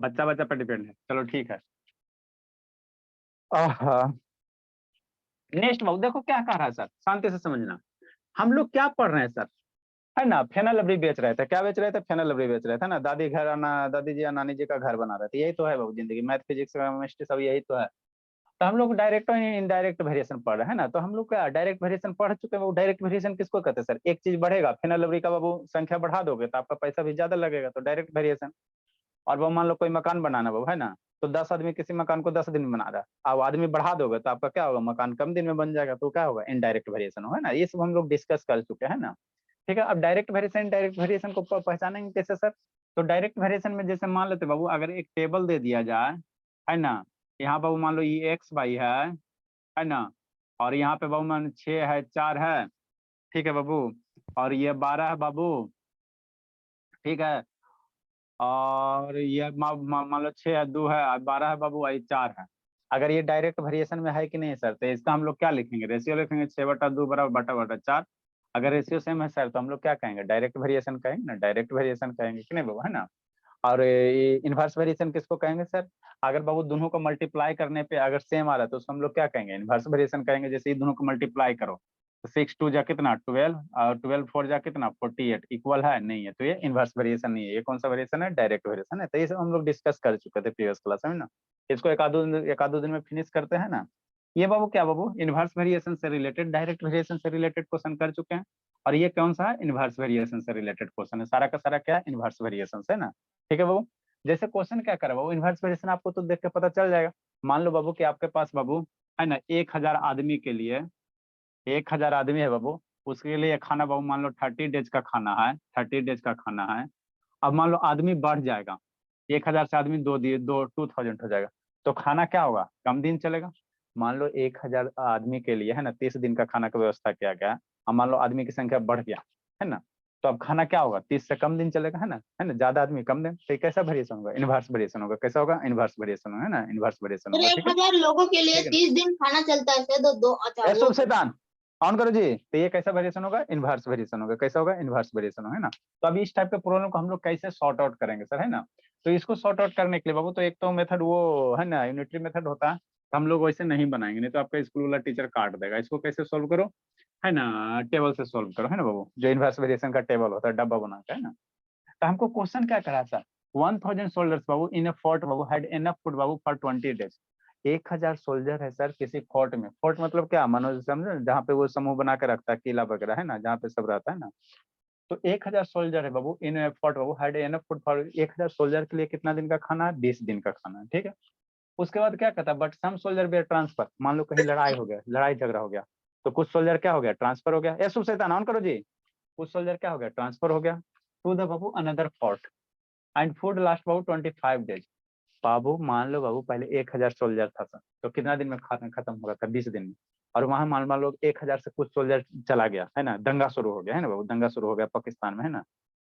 बच्चा बच्चा पर डिपेंड है। चलो ठीक है। नेक्स्ट बाबू देखो क्या कह रहा है सर, शांति से समझना। हम लोग क्या पढ़ रहे हैं सर, है ना, फेना लवरी बेच रहे थे। क्या बेच रहे थे? फेना लवरी बेच रहे थे ना। दादी जी या नानी जी का घर बना रहे थे। यही तो है बाबू जिंदगी। मैथ फिजिक्स केमिस्ट्री सब यही तो है। तो हम लोग डायरेक्ट और इनडायरेक्ट वेरिएशन पढ़ रहे हैं ना। तो हम लोग क्या डायरेक्ट वेरिएशन पढ़ चुके हैं। वो डायरेक्ट वेरिएशन किसको कहते हैं सर? एक चीज बढ़ेगा, फेना लवरी का बाबू संख्या बढ़ा दोगे तो आपका पैसा भी ज्यादा लगेगा, तो डायरेक्ट वेरिएशन। और वो मान लो कोई मकान बनाना वो है ना, तो 10 आदमी किसी मकान को 10 दिन में बना रहा है। अब आदमी बढ़ा दोगे तो आपका क्या होगा, मकान कम दिन में बन जाएगा, तो क्या होगा, इनडायरेक्ट वेरिएशन है ना। ये सब हम लोग डिस्कस कर चुके हैं ना। ठीक है। अब डायरेक्ट वेरिएशन डायरेक्ट वेरिएशन को पहचानेंगे कैसे सर? तो डायरेक्ट वेरिएशन में जैसे मान लेते बाबू, अगर एक टेबल दे दिया जाए, है ना, यहाँ बाबू मान लो ये एक्स वाई है ना, और यहाँ पे बाबू मान 6 है 4 है, ठीक है बाबू, और ये 12 है बाबू, ठीक है, और ये मान लो 6 है 2 है 12 है बाबू, आई 4 है। अगर ये डायरेक्ट वेरिएशन में है कि नहीं सर, तो इसका हम लोग क्या लिखेंगे, रेशियो लिखेंगे 6/2 बराबर बटा 4। अगर रेशियो सेम है सर तो हम लोग क्या कहेंगे, डायरेक्ट वेरिएशन कहेंगे ना, डायरेक्ट वेरिएशन कहेंगे कि नहीं बाबू, है ना। और इनवर्स वेरिएशन किसको कहेंगे सर? अगर बाबू दोनों को मल्टीप्लाई करने पे अगर सेम आ रहा है तो उसको हम लोग क्या कहेंगे, इनवर्स वेरिएशन कहेंगे। जैसे ये दोनों को मल्टीप्लाई करो तो 6 2 जा कितना 12, और 12 4 जा कितना 48, इक्वल है नहीं है, तो ये इनवर्स वेरिएशन नहीं है। ये कौन सा वेरिएशन है? डायरेक्ट वेरिएशन है। तो ये सब हम लोग डिस्कस कर चुके थे प्रीवियस क्लास में ना। इसको एक आधो दिन में फिनिश करते हैं ना। ये बाबू क्या बाबू, इनवर्स वेरिएशन से रिलेटेड डायरेक्ट वेरिएशन से रिलेटेड क्वेश्चन कर चुके हैं। और ये कौन सा है, इनवर्स वेरिएशन से रिलेटेड क्वेश्चन है। सारा का सारा क्या है, इनवर्स वेरिएशन है ना। ठीक है बाबू। जैसे क्वेश्चन क्या करा बाबू, इनवर्स वेरिएशन आपको तो देख के पता चल जाएगा। मान लो बाबू कि आपके पास बाबू, है ना, 1000 आदमी के लिए, 1000 आदमी है बाबू, उसके लिए खाना बाबू मान लो 30 डेज का खाना है, 30 डेज का खाना है। अब मान लो आदमी बढ़ जाएगा, 1000 से आदमी दो दिए, 2000 हो जाएगा, तो खाना क्या होगा, कम दिन चलेगा। मान लो 1000 आदमी के लिए, है ना, 30 दिन का खाना का व्यवस्था किया गया है। अब मान लो आदमी की संख्या बढ़ गया, है ना, तो अब खाना क्या होगा, 30 से कम दिन चलेगा, है ना, ज्यादा आदमी कम दिन। तो कैसा वेरिएशन होगा, इनवर्स वेरिएशन होगा। कैसा होगा, इनवर्स वेरिएशन, है ना, इनवर्स वेरिएशन फिर होगा। ठीक एक है, हजार लोगों के लिए ठीक है। 30 दिन खाना चलता है शायद, दो अच्छा ए वो शुभ शैतान, ऑन करो जी। तो ये कैसा वेरिएशन होगा, इनवर्स वेरिएशन होगा। कैसा होगा, इनवर्स वेरिएशन, है ना। तो अभी इस टाइप के प्रॉब्लम को हम लोग कैसे सॉर्ट आउट करेंगे सर, है ना। तो इसको सॉर्ट आउट करने के लिए बाबू, तो एक तो मेथड वो है ना, यूनिटरी मेथड होता है, तो हम लोग वैसे नहीं बनाएंगे, नहीं तो आपका स्कूल वाला टीचर काट देगा। इसको कैसे सोल्व करो, है ना, टेबल से सोल्व करो, है ना बाबू, जो इनवर्स वेरिएशन का टेबल होता है, डब्बा बना के, है ना। तो हमको क्वेश्चन क्या करा sir, 1000 soldiers Babu in a fort बाबू had enough food Babu for 20 days. 1000 soldier है सर किसी फोर्ट में। फोर्ट मतलब क्या, मनोज समझे, जहाँ पे वो समूह बना के रखता है, किला वगैरह, है ना, जहाँ पे सब रहता है ना। तो 1000 सोल्जर है बाबू इन ए फोर्ट बाबू had enough food for 1000 soldier के लिए कितना दिन का खाना है, 20 दिन का खाना है। ठीक है। उसके बाद क्या कहता है, but some soldier were transfer. मान लो कहीं लड़ाई हो गया, लड़ाई झगड़ा हो गया, तो कुछ सोल्जर क्या हो गया, ट्रांसफर हो गया। ए शुभ शैतान, ऑन करो जी। कुछ सोल्जर क्या हो गया, ट्रांसफर हो गया टू द बाबू another fort, and food last बाबू 25 डेज। बाबू मान लो बाबू पहले 1000 सोल्जर था सर, तो कितना दिन में खाना खत्म होगा था, 20 दिन में। और वहां मान लो 1000 से कुछ सोल्जर चला गया, है ना, दंगा शुरू हो गया, है ना बाबू, दंगा शुरू हो गया पाकिस्तान में, है ना।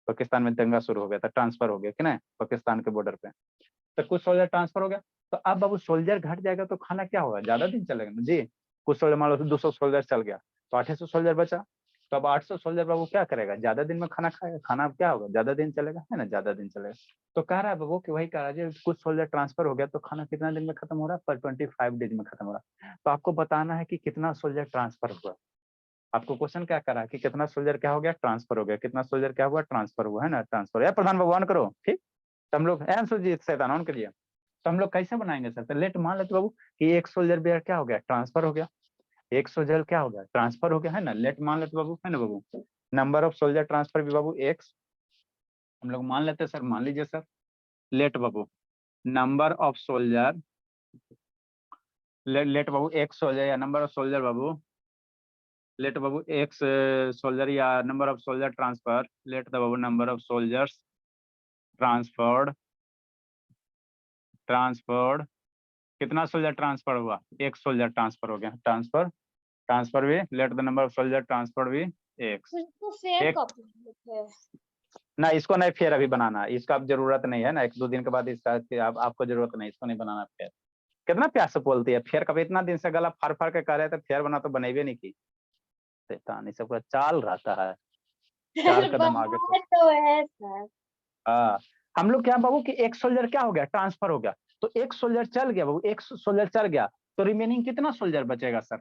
पाकिस्तान में दंगा शुरू हो गया था, ट्रांसफर हो गया कि नहीं, पाकिस्तान के बॉर्डर पे। तो कुछ सोल्जर ट्रांसफर हो गया, तो अब बाबू सोल्जर घट जाएगा तो खाना क्या होगा, ज्यादा दिन चलेगा ना जी। कुछ सोल्जर मान लो 200 सोल्जर चल गया, तो 800 सोल्जर बचा। तो अब 800 सोल्जर बाबू क्या करेगा, ज्यादा दिन में खाना खाएगा, खाना क्या होगा, ज्यादा दिन चलेगा, है ना, ज्यादा दिन चलेगा। तो कह रहा है बाबू कि वही कह रहा है जी, कुछ सोल्जर ट्रांसफर हो गया तो खाना कितना दिन में खत्म हो रहा है, पर 25 डेज में खत्म हो रहा है। तो आपको बताना है कि कितना सोल्जर ट्रांसफर हुआ। आपको क्वेश्चन क्या करा कि कितना सोल्जर क्या हो गया, ट्रांसफर हो गया, कितना सोल्जर क्या हुआ, ट्रांसफर हुआ, है ना, ट्रांसफर। या प्रधान भगवान करो, ठीक। तो हम लोग सुरजीत शैतान ऑन करिए। तो हम लोग कैसे बनाएंगे सर, तो लेट मान लेते बाबू कि एक सोल्जर भी क्या हो गया, ट्रांसफर हो गया। एक सोल्जर क्या हो गया, ट्रांसफर हो गया, है ना। लेट मान लेते बाबू, है ना बाबू, नंबर ऑफ सोल्जर ट्रांसफर भी बाबू एक्स। हम लोग मान लेते सर, मान लीजिए सर, लेट बाबू नंबर ऑफ सोल्जर, लेट बाबू एक्स सोल्जर या नंबर ऑफ सोल्जर बाबू, लेट बाबू एक्स सोल्जर या number of soldier transfer, let the बाबू number of soldiers transferred, transferred, कितना सोल्जर ट्रांसफर हुआ, एक सोल्जर ट्रांसफर हो गया, ट्रांसफर, ट्रांसफर भी, let the number of soldier transfer भी एक्स। इसको फेयर एक कॉपी है। ना, इसको नहीं फेयर अभी बनाना, इसका अब जरूरत नहीं है ना, 1 2 दिन के बाद इसका आपको जरूरत नहीं, इसको नहीं बनाना फेयर। कितना प्यार से बोलती है फेयर, कभी इतना दिन से गला फाड़ फाड़ के कह रहे थे फेयर बना, तो बनेबे नहीं की। शैतान, ये सबका चाल रहता है, 4 फिर कदम आगे से। बनाए तो है सर। हाँ, हम लोग क्या बाबू कि एक सोल्जर क्या हो गया, ट्रांसफर हो गया, तो एक सोल्जर चल गया बाबू, एक सोल्जर चल गया, तो रिमेनिंग कितना सोल्जर बचेगा सर?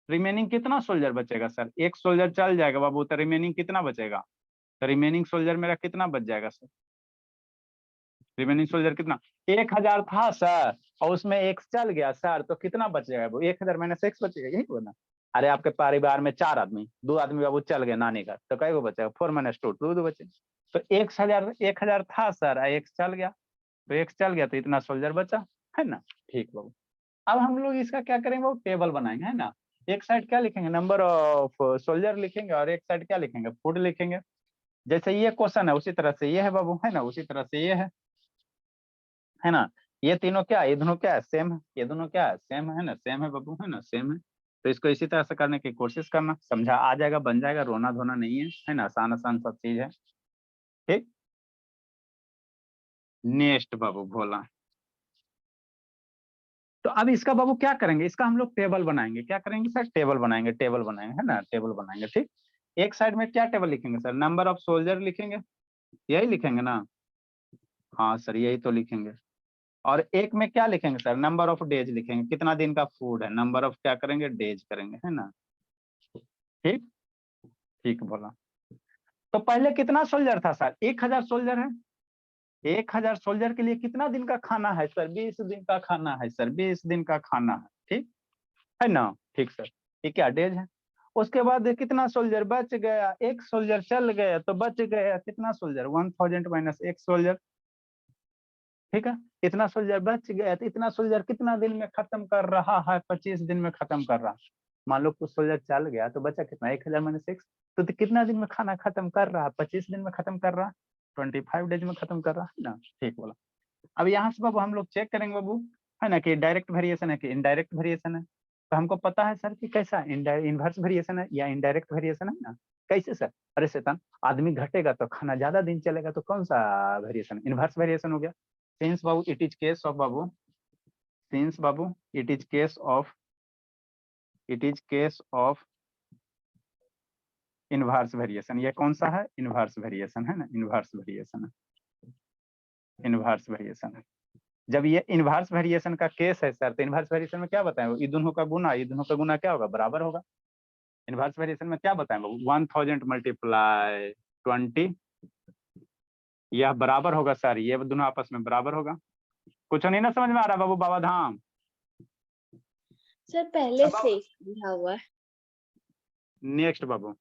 रिमेनिंग कितना सोल्जर बचेगा सर? एक सोल्जर चल जाएगा बाबू, तो रिमेनिंग कितना बचेगा? तो रिमेनिंग सोल्जर मेरा कितना बच जाएगा सर? रिमेनिंग सोल्जर कितना? 1000 था सर, और उसमें एक चल गया सर, तो कितना बच जाएगा वो? 1000 माइनस एक्स बचेगा, यही बोला। अरे आपके परिवार में 4 आदमी, 2 आदमी बाबू चल गए नानी घर, तो कई को बचेगा? 4 माइनस 2, 2 बचे। तो 1000 था सर, एक चल गया, तो एक चल गया तो इतना सोल्जर बचा, है ना? ठीक बाबू। अब हम लोग इसका क्या करेंगे बाबू? टेबल बनाएंगे, है ना? एक साइड क्या लिखेंगे? नंबर ऑफ सोल्जर लिखेंगे, और एक साइड क्या लिखेंगे? फूड लिखेंगे। जैसे ये क्वेश्चन है उसी तरह से ये है बाबू, है ना? उसी तरह से ये है ना? ये तीनों क्या है? ये दोनों क्या है? सेम है। ये दोनों क्या है? सेम है ना? सेम है बाबू, है ना? सेम है। तो इसको इसी तरह से करने की कोशिश करना, समझा? आ जाएगा, बन जाएगा, रोना धोना नहीं है ना? आसान आसान सब चीज है। ठीक, नेक्स्ट बाबू भोला। तो अब इसका बाबू क्या करेंगे? इसका हम लोग टेबल बनाएंगे। क्या करेंगे सर? टेबल बनाएंगे, टेबल बनाएंगे, है ना? टेबल बनाएंगे। ठीक, एक साइड में क्या टेबल लिखेंगे सर? नंबर ऑफ सोल्जर लिखेंगे, यही लिखेंगे ना? हाँ सर, यही तो लिखेंगे। और एक में क्या लिखेंगे सर? नंबर ऑफ डेज लिखेंगे, कितना दिन का फूड है। नंबर ऑफ क्या करेंगे? डेज करेंगे, है ना? ठीक, ठीक बोला। तो पहले कितना सोल्जर था सर? 1000 सोल्जर है। 1000 सोल्जर के लिए कितना दिन का खाना है सर? 20 दिन का खाना है सर, 20 दिन का खाना है। ठीक है ना? ठीक सर, ये क्या डेज है? उसके बाद कितना सोल्जर बच गया? एक सोल्जर चल गया तो बच गया कितना सोल्जर? 1000 माइनस एक सोल्जर। ठीक है, इतना सोल्जर बच गया, तो इतना सोल्जर कितना दिन में खत्म कर रहा है? 25 दिन में खत्म कर रहा है। मान लो कुछ सोल्जर चल गया तो बचा कितना? 1000 माइनस एक्स, तो कितना दिन में खाना खत्म कर रहा है? 25 दिन में खत्म कर रहा है, 25 डेज में खत्म कर रहा है ना? ठीक बोला। अब यहाँ से बाबू हम लोग चेक करेंगे बाबू, है ना, कि डायरेक्ट वेरिएशन है कि इनडायरेक्ट वेरिएशन है। तो हमको पता है सर कि कैसा इनवर्स वेरिएशन है या इनडायरेक्ट वेरिएशन है ना? कैसे सर? अरे शैतान, आदमी घटेगा तो खाना ज्यादा दिन चलेगा, तो कौन सा वेरिएशन? इनवर्स वेरिएशन हो गया। Since Babu it is case of Babu, since Babu it is case of, it is case of inverse variation. ये कौन सा है? इनवर्स वेरिएशन, है ना? इनवर्स वेरिएशन है, इनवर्स वेरिएशन है। जब ये इनवर्स वेरिएशन का केस है सर, तो इनवर्स वेरिएशन में क्या बताएं? ये दोनों का गुना, ये दोनों का गुना क्या होगा? बराबर होगा। इनवर्स वेरिएशन में क्या बताएं बाबू? 1000 मल्टीप्लाई 20, यह बराबर होगा सर, ये दोनों आपस में बराबर होगा। कुछ नहीं ना समझ में आ रहा बाबू? बाबा धाम सर पहले से लिखा हुआ है। नेक्स्ट बाबू,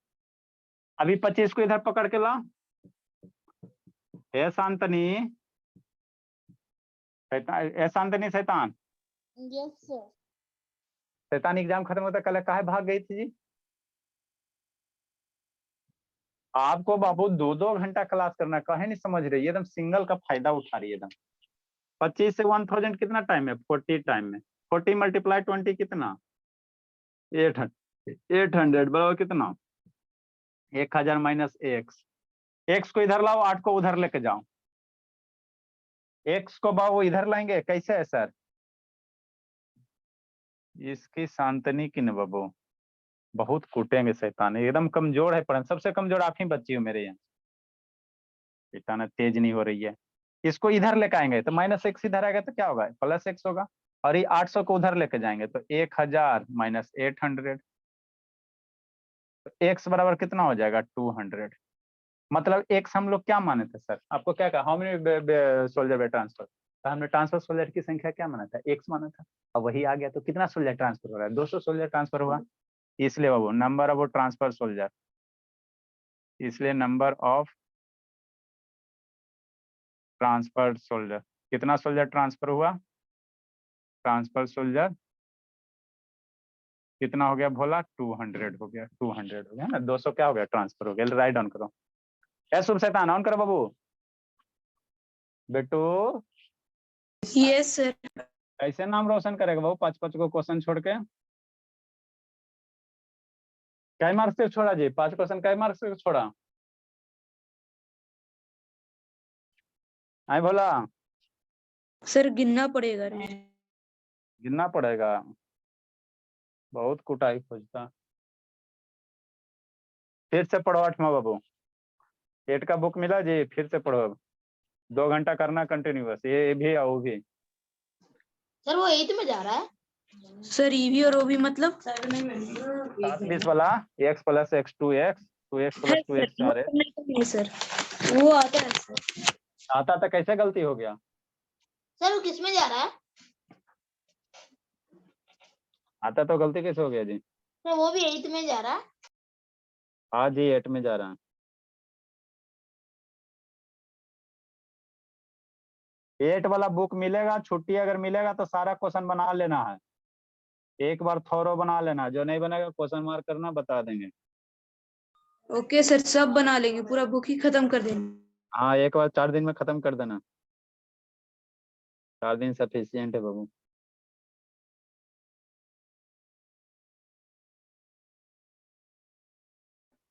अभी 25 को इधर पकड़ के ला। हे शांतनी, ए शांतनी शैतान, यस सर। शैतान एग्जाम खत्म होता कल काहे भाग गई थी जी? आपको बाबू 2-2 घंटा क्लास करना, कहे नहीं समझ रही है? एकदम सिंगल का फायदा उठा रही है एकदम। 25 से 1000 कितना टाइम है? 40 टाइम में। 40 मल्टीप्लाई 20 कितना? 800, 800 बराबर कितना? 1000 माइनस एक्स। एक्स को इधर लाओ, 8 को उधर लेके जाओ। एक्स को बाबू इधर लाएंगे, कैसे है सर? इसकी शांतनी की न बाबू, बहुत कूटेंगे शैतान, एकदम कमजोर है पढ़ने, सबसे कमजोर आप ही बच्ची हो मेरे यहाँ। शैतान तेज नहीं हो रही है। इसको इधर लेके आएंगे तो माइनस एक्स इधर आएगा तो क्या होगा? प्लस एक्स होगा। और ये 800 को उधर लेके जाएंगे तो 1000 माइनस 800, तो एक्स बराबर कितना हो जाएगा? 200। मतलब एक्स हम लोग क्या माने थे सर? आपको क्या कहा? How many soldier way transfer? तो हमने ट्रांसफर सोल्जर की संख्या क्या माना था? एक्स माना था। और वही आ गया, तो कितना सोल्जर ट्रांसफर हो रहा है? 200 सोल्जर ट्रांसफर हुआ। इसलिए बाबू नंबर ऑफ ट्रांसफर सोल्जर, इसलिए नंबर ऑफ ट्रांसफर सोल्जर, कितना सोल्जर ट्रांसफर हुआ? ट्रांसफर सोल्जर कितना हो गया भोला? 200 हो गया, 200 हो गया ना? 200 क्या हो गया? ट्रांसफर हो गया। राइट डाउन करो। क्या शुभ शैतान ऑन करो बाबू। बेटू यस सर। कैसे नाम रोशन करेगा बाबू 5-5 को क्वेश्चन छोड़ के? कै मार्क्स से छोड़ा जी? 5 क्वेश्चन कै मार्क्स से छोड़ा? आई भोला, सर गिनना पड़ेगा। गिनना पड़ेगा। बहुत कुटाई खोजता। फिर से पढ़ो 8वां बाबू। 8 का बुक मिला जी? फिर से पढ़ो। 2 घंटा करना कंटिन्यूअस, ये भी और वो भी। सर वो 8th में जा रहा है। सर ईवी और ओवी मतलब 7-20 वाला x plus x 2x 2x है प्लस सर, 2x वो 4x करने का नहीं है सर, वो आता है सर। आता था, कैसे गलती हो गया? सर वो किस में जा रहा है? आता तो गलती कैसे हो गया जी? सर वो भी 8th में जा रहा है। हाँ जी 8 में जा रहा है। 8 वाला बुक मिलेगा, छुट्टी अगर मिलेगा तो सारा क्वेश्चन बना लेना है, एक बार थोरो बना लेना, जो नहीं बनेगा क्वेश्चन मार्क करना, बता देंगे। ओके सर, सब बना लेंगे, पूरा बुक ही खत्म कर देंगे। हाँ एक बार 4 दिन में खत्म कर देना, 4 दिन सफिशियंट है बाबू।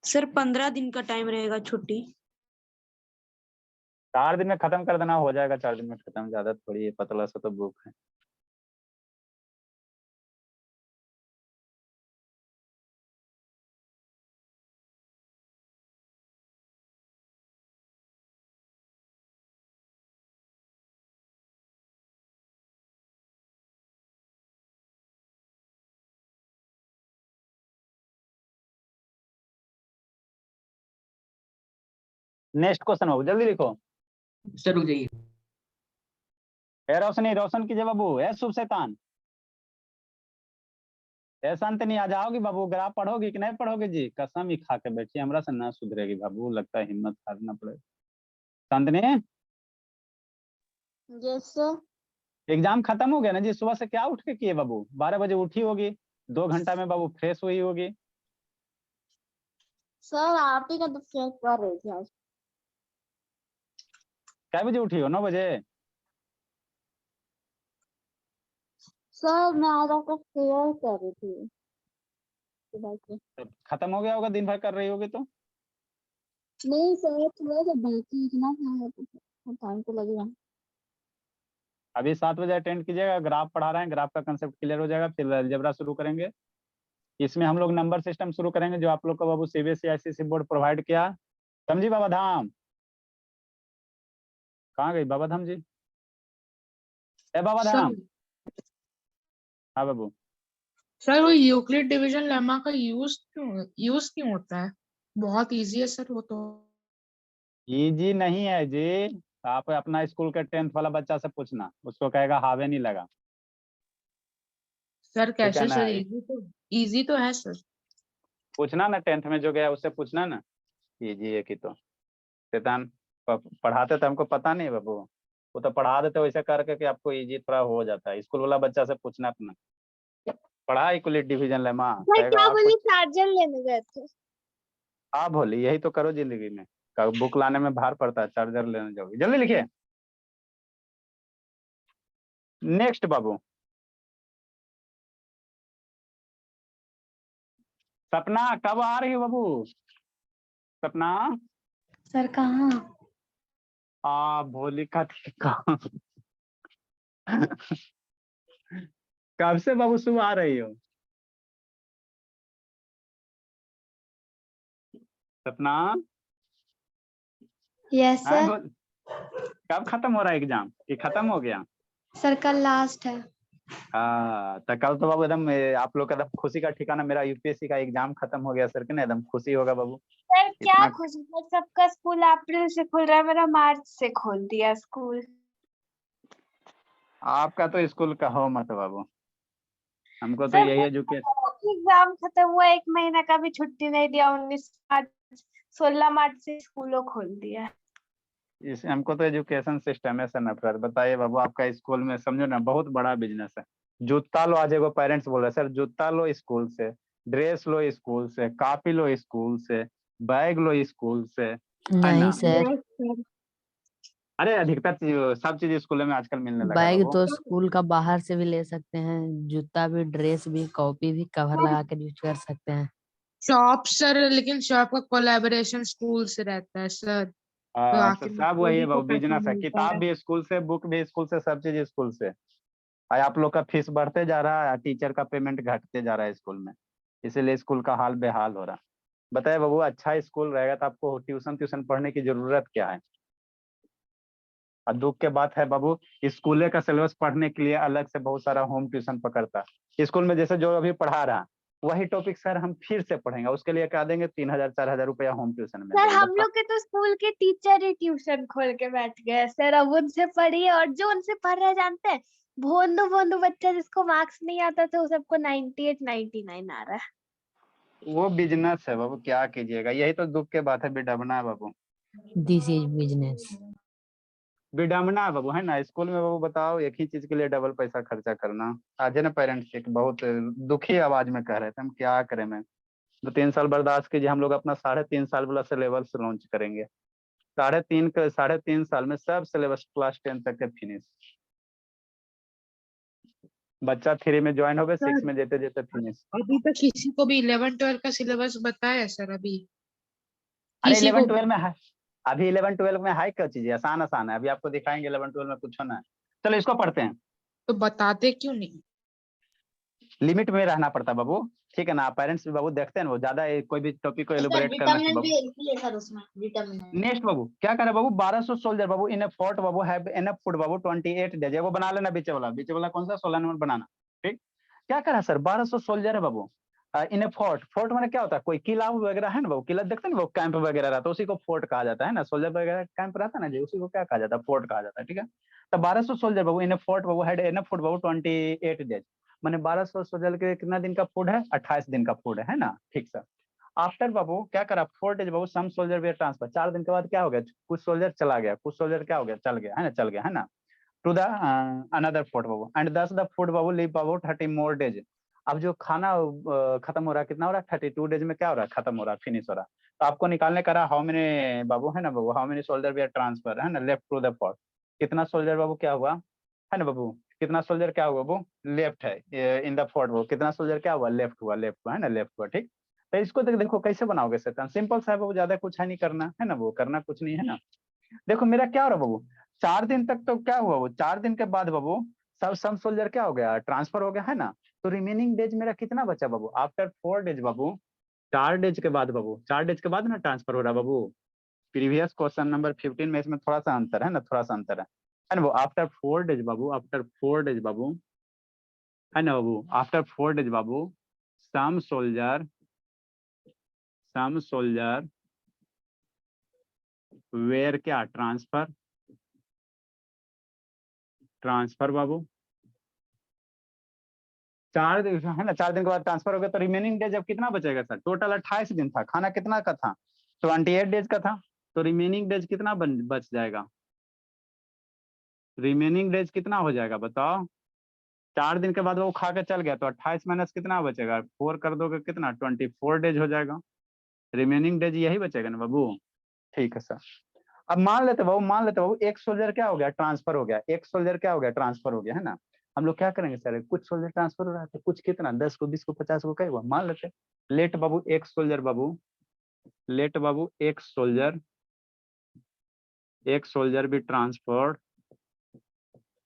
सर 15 दिन का टाइम रहेगा छुट्टी। 4 दिन में खत्म कर देना, हो जाएगा 4 दिन में खत्म, ज्यादा थोड़ी है, पतला सा तो बुक है। नेक्स्ट क्वेश्चन हो, जल्दी लिखो। सर रुक जाइए। ए रोशनी, रोशन कीजिए बाबू। ए शुभ शैतान, ए शांतनी, आ जाओगी बाबू? ग्राफ पढ़ोगी कि नहीं पढ़ोगी जी? कसम ही खा के बैठी, हमरा से ना सुधरेगी बाबू, लगता है हिम्मत हारना पड़ेगा। शांतनी, यस सर। एग्जाम खत्म हो गया ना जी? सुबह से क्या उठ के किए बाबू? 12 बजे उठी होगी, 2 घंटा में बाबू फ्रेश हुई होगी। सर आप ही का तो चेक कर रहे थे आज। क्या बजे उठी हो? 9 बजे? सर मैं आज आपका शेयर कर रही थी सुबह से। तो खत्म हो गया होगा, दिन भर कर रही होगी तो। नहीं सर थोड़ा सा बाकी इतना था, टाइम तो लगेगा। अभी 7 बजे अटेंड कीजिएगा, ग्राफ पढ़ा रहे हैं, ग्राफ का कंसेप्ट क्लियर हो जाएगा, फिर अलजेब्रा शुरू करेंगे। इसमें हम लोग नंबर सिस्टम शुरू करेंगे, जो आप लोग का बाबू सीबीएसई आईसीएसई बोर्ड प्रोवाइड किया। समझी बाबा धाम? कहाँ गई बाबा धाम जी? ए बाबा सर धाम। हाँ बाबू। सर वो यूक्लिड डिवीजन लेमा का यूज क्यों होता है? बहुत इजी है सर वो तो। इजी नहीं है जी, आप अपना स्कूल के 10th वाला बच्चा से पूछना, उसको कहेगा हावे नहीं लगा। सर ठीक है कैसे ना? सर? इजी तो है सर। पूछना ना, 10th में जो गया उससे पूछना ना, इजी है कि तो। शैतान, पढ़ाते तो हमको पता नहीं बाबू, वो तो पढ़ा देते वैसे करके कि आपको इजी थोड़ा हो जाता है। स्कूल वाला बच्चा से पूछना अपना, पढ़ा इक्वलिट डिवीजन लेमा, सर कहेगा क्या आपको। बोली, चार्जर लेने गए थे? हाँ भोली, यही तो करो जिंदगी में, बुक लाने में भार पड़ता है, चार्जर लेने जाओगे। जल्दी लिखिए। नेक्स्ट बाबू, सपना कब आ रही हो बाबू? सपना, सर कहाँ? भोली का टीका। कब से बाबू सुबह आ रही हो? सपना, यस हाँ सर। कब खत्म हो रहा है एग्जाम, ये खत्म हो गया? सर कल लास्ट है। हाँ तो कल तो बाबू एकदम आप लोग का एकदम खुशी का ठिकाना, मेरा यूपीएससी का एग्जाम खत्म हो गया सर, के ना एकदम खुशी होगा बाबू। सर क्या इतना खुशी है, सबका स्कूल अप्रैल से खुल रहा है, मेरा मार्च से खोल दिया स्कूल। आपका तो स्कूल का हो मत बाबू, हमको तो सर यही एजुकेशन। एग्जाम खत्म हुआ, 1 महीना का भी छुट्टी नहीं दिया। 16 मार्च से स्कूलों खोल दिया। इस हमको तो एजुकेशन सिस्टम है से नफरत। बताइए बाबू, आपका स्कूल में समझो ना बहुत बड़ा बिजनेस है। जूता लो, आज एगो पेरेंट्स बोल रहे सर जूता लो स्कूल से, ड्रेस लो स्कूल से, कॉपी लो स्कूल से, बैग लो स्कूल से, है नहीं ना? सर, अरे अधिकतर चीज, सब चीज स्कूलों में आजकल मिलने लगा है बैग बाबू। तो स्कूल का बाहर से भी ले सकते हैं, जूता भी, ड्रेस भी, कॉपी भी कवर लगा कर यूज कर सकते हैं। शॉप सर, लेकिन शॉप का कोलैबोरेशन स्कूल से रहता है सर, तो तो आखिर में सब वही स्कूल है को बाबू, पैसा बिजनेस है। मिलता किताब है। भी स्कूल से, बुक भी स्कूल से, सब चीज स्कूल से। और आप लोग का फीस बढ़ते जा रहा है, टीचर का पेमेंट घटते जा रहा है स्कूल में, इसीलिए स्कूल का हाल बेहाल हो रहा है। बताइए बाबू, अच्छा स्कूल रहेगा तो आपको ट्यूशन ट्यूशन पढ़ने की जरूरत क्या है? और दुख के बात है बाबू, स्कूल का सिलेबस पढ़ने के लिए अलग से बहुत सारा होम ट्यूशन पकड़ता है। स्कूल में जैसे जो अभी पढ़ा रहा वही टॉपिक सर हम फिर से पढ़ेंगे, उसके लिए क्या देंगे 3000-4000 रुपया होम ट्यूशन में सर देंगे। हम बताओ। लोग के तो स्कूल के टीचर ही ट्यूशन खोल के बैठ गए सर, अब उनसे पढ़िए, और जो उनसे पढ़ रहे जानते हैं, भोंदू भोंदू बच्चा जिसको मार्क्स नहीं आता था वो सबको 98 99 आ रहा है। वो बिजनेस है बाबू, क्या कीजिएगा, यही तो दुख के बात है, विडम्बना है बाबू, दिस इज बिजनेस। विडम्बना है बाबू, है ना। स्कूल में बाबू बताओ एक ही चीज के लिए डबल पैसा खर्चा करना। आज है ना पेरेंट्स एक बहुत दुखी आवाज में कह रहे थे, हम क्या करें। मैं 2-3 साल बर्दाश्त कीजिए, हम लोग अपना 3.5 साल वाला सिलेबस लॉन्च करेंगे। 3.5 साल में सब सिलेबस क्लास 10 तक के फिनिश। बच्चा 3 में ज्वाइन हो गए, 6 में जेते जेते फिनिश। अभी तक किसी को भी 11-12 का सिलेबस बताया है सर अभी? अरे किसी को 11-12 में है, अभी 11-12 में है क्या चीज, आसान आसान है, अभी आपको दिखाएंगे 11-12 में कुछ होना है। चलो इसको पढ़ते हैं। तो बताते क्यों नहीं? लिमिट में रहना पड़ता है बाबू, ठीक है ना। पेरेंट्स भी बाबू देखते हैं वो ज्यादा कोई भी टॉपिक को एलिबोरेट करने से बाबू। नेक्स्ट बाबू क्या करे बाबू, 1200 soldier Babu in a fort Babu have enough food Babu 28 days. वो बना लेना बीचे वाला कौन सा 16 नंबर बनाना। ठीक, क्या करा सर 1200 सोल्जर है बाबू इन ए फोर्ट। फोर्ट माने क्या होता है, कोई किला वगैरह है ना बाबू, किला देखते हैं ना वो कैंप वगैरह रहता है, उसी को फोर्ट कहा जाता है ना। सोल्जर वगैरह कैंप रहता है ना जी, उसी को क्या कहा जाता है, फोर्ट कहा जाता है। ठीक है, तो 1200 soldier Babu in a fort बाबू had enough food Babu 28 days. मैंने 1200 सोल्जर के कितना दिन का फूड है, 28 दिन का फूड है ना। ठीक सर। आफ्टर बाबू क्या करा 4 डेज बाबू सम सोल्जर वेयर ट्रांसफर। 4 दिन के बाद क्या हो गया, कुछ सोल्जर चला गया, कुछ सोल्जर क्या हो गया, चल गया है ना, चल गया है ना, टू द अनदर फोर्ट बाबू एंड दस द फूड बाबू लिव बाबू 30 मोर डेज। अब जो खाना खत्म हो रहा है, कितना हो रहा है 32 डेज में क्या हो रहा है, खत्म हो रहा है, फिनिश हो रहा है। तो आपको निकालने का रहा हाउ मेनी बाबू, है ना बाबू, how many soldier were transfer, है ना, लेफ्ट टू द फोर्ट। कितना सोल्जर बाबू क्या हुआ, है ना बाबू, कितना सोल्जर क्या हुआ बाबू, लेफ्ट है इन द फोर्ट बाबू। कितना सोल्जर क्या हुआ, लेफ्ट हुआ, लेफ्ट हुआ, है ना, लेफ्ट हुआ। ठीक, तो इसको देखो कैसे बनाओगे सर, सिंपल सा है बाबू, ज्यादा कुछ है नहीं करना, है ना वो, करना कुछ नहीं है ना। देखो मेरा क्या हो रहा बाबू, 4 दिन तक तो क्या हुआ वो, 4 दिन के बाद बाबू सब सम सोल्जर क्या हो गया, ट्रांसफर हो गया, है ना। तो रिमेनिंग डेज मेरा कितना बचा बाबू, आफ्टर 4 डेज बाबू, 4 डेज के बाद बाबू, 4 डेज के बाद ना ट्रांसफर हो रहा बाबू। प्रीवियस क्वेश्चन नंबर 15 में इसमें थोड़ा सा अंतर है ना, थोड़ा सा अंतर है ना वो। आफ्टर 4 डेज बाबू, आफ्टर 4 डेज बाबू, है ना बाबू, आफ्टर 4 डेज बाबू सम सोल्जर वेयर क्या ट्रांसफर बाबू। 4 दिन है ना, 4 दिन के बाद ट्रांसफर हो गया, तो रिमेनिंग डेज अब कितना बचेगा सर, टोटल 28 दिन था, खाना कितना का था 28 डेज का था। तो रिमेनिंग डेज कितना बच जाएगा, रिमेनिंग डेज कितना हो जाएगा बताओ। 4 दिन के बाद वो खा के चल गया, तो 28 माइनस कितना बचेगा, 4 कर दोगे कितना 24 डेज हो जाएगा। रिमेनिंग डेज यही बचेगा ना बाबू। ठीक है सर। अब मान लेते बाबू एक सोल्जर क्या हो गया, ट्रांसफर हो गया, एक सोल्जर क्या हो गया, ट्रांसफर हो गया, है ना। हम लोग क्या करेंगे सर, कुछ सोल्जर ट्रांसफर हो रहा है तो कुछ कितना 10 को 20 को 50 को क्या हुआ मान लेते। लेट बाबू एक सोल्जर बाबू, लेट बाबू एक सोल्जर भी ट्रांसफर्ड,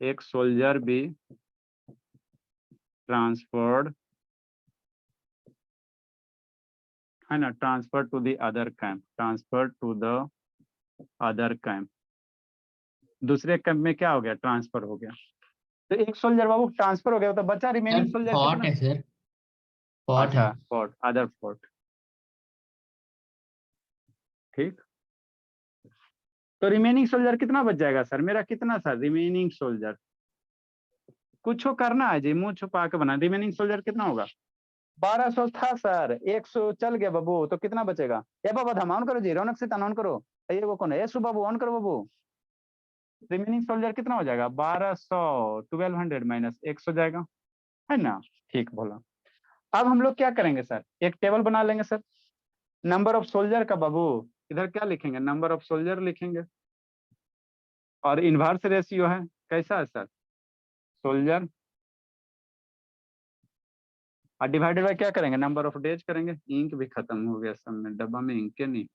एक सोल्जर भी ट्रांसफर्ड, है ना, transfer to the other camp, transfer to the other camp. दूसरे कैंप में क्या हो गया, ट्रांसफर हो गया। तो एक सोल्जर बाबू ट्रांसफर हो गया, तो बचा रिमेनिंग सोल्जर फोर्ट कितना। है सर, फोर्ट है। अच्छा फोर्ट, अदर फोर्ट। ठीक, तो रिमेनिंग सोल्जर कितना बच जाएगा सर, मेरा कितना सर रिमेनिंग सोल्जर, कुछ करना है जी, मुंह छुपा के बना। रिमेनिंग सोल्जर कितना होगा, 1200 था सर, 100 चल गया बाबू, तो कितना बचेगा। ये बाबा हम ऑन करो जी, रौनक से ऑन करो, ये वो कौन है, ये बाबू ऑन करो बाबू। रिमेनिंग सोल्जर कितना हो जाएगा 1200, 1200 माइनस 100 जाएगा, है ना। ठीक बोला। अब हम लोग क्या करेंगे सर, एक टेबल बना लेंगे सर, नंबर ऑफ सोल्जर का बाबू, इधर क्या लिखेंगे, नंबर ऑफ सोल्जर लिखेंगे, और इनवर्स रेशियो है, कैसा है सर, सोल्जर, और डिवाइडेड बाय क्या करेंगे, नंबर ऑफ डेज करेंगे। इंक भी खत्म हो गया सब में, डब्बा में इंक नहीं।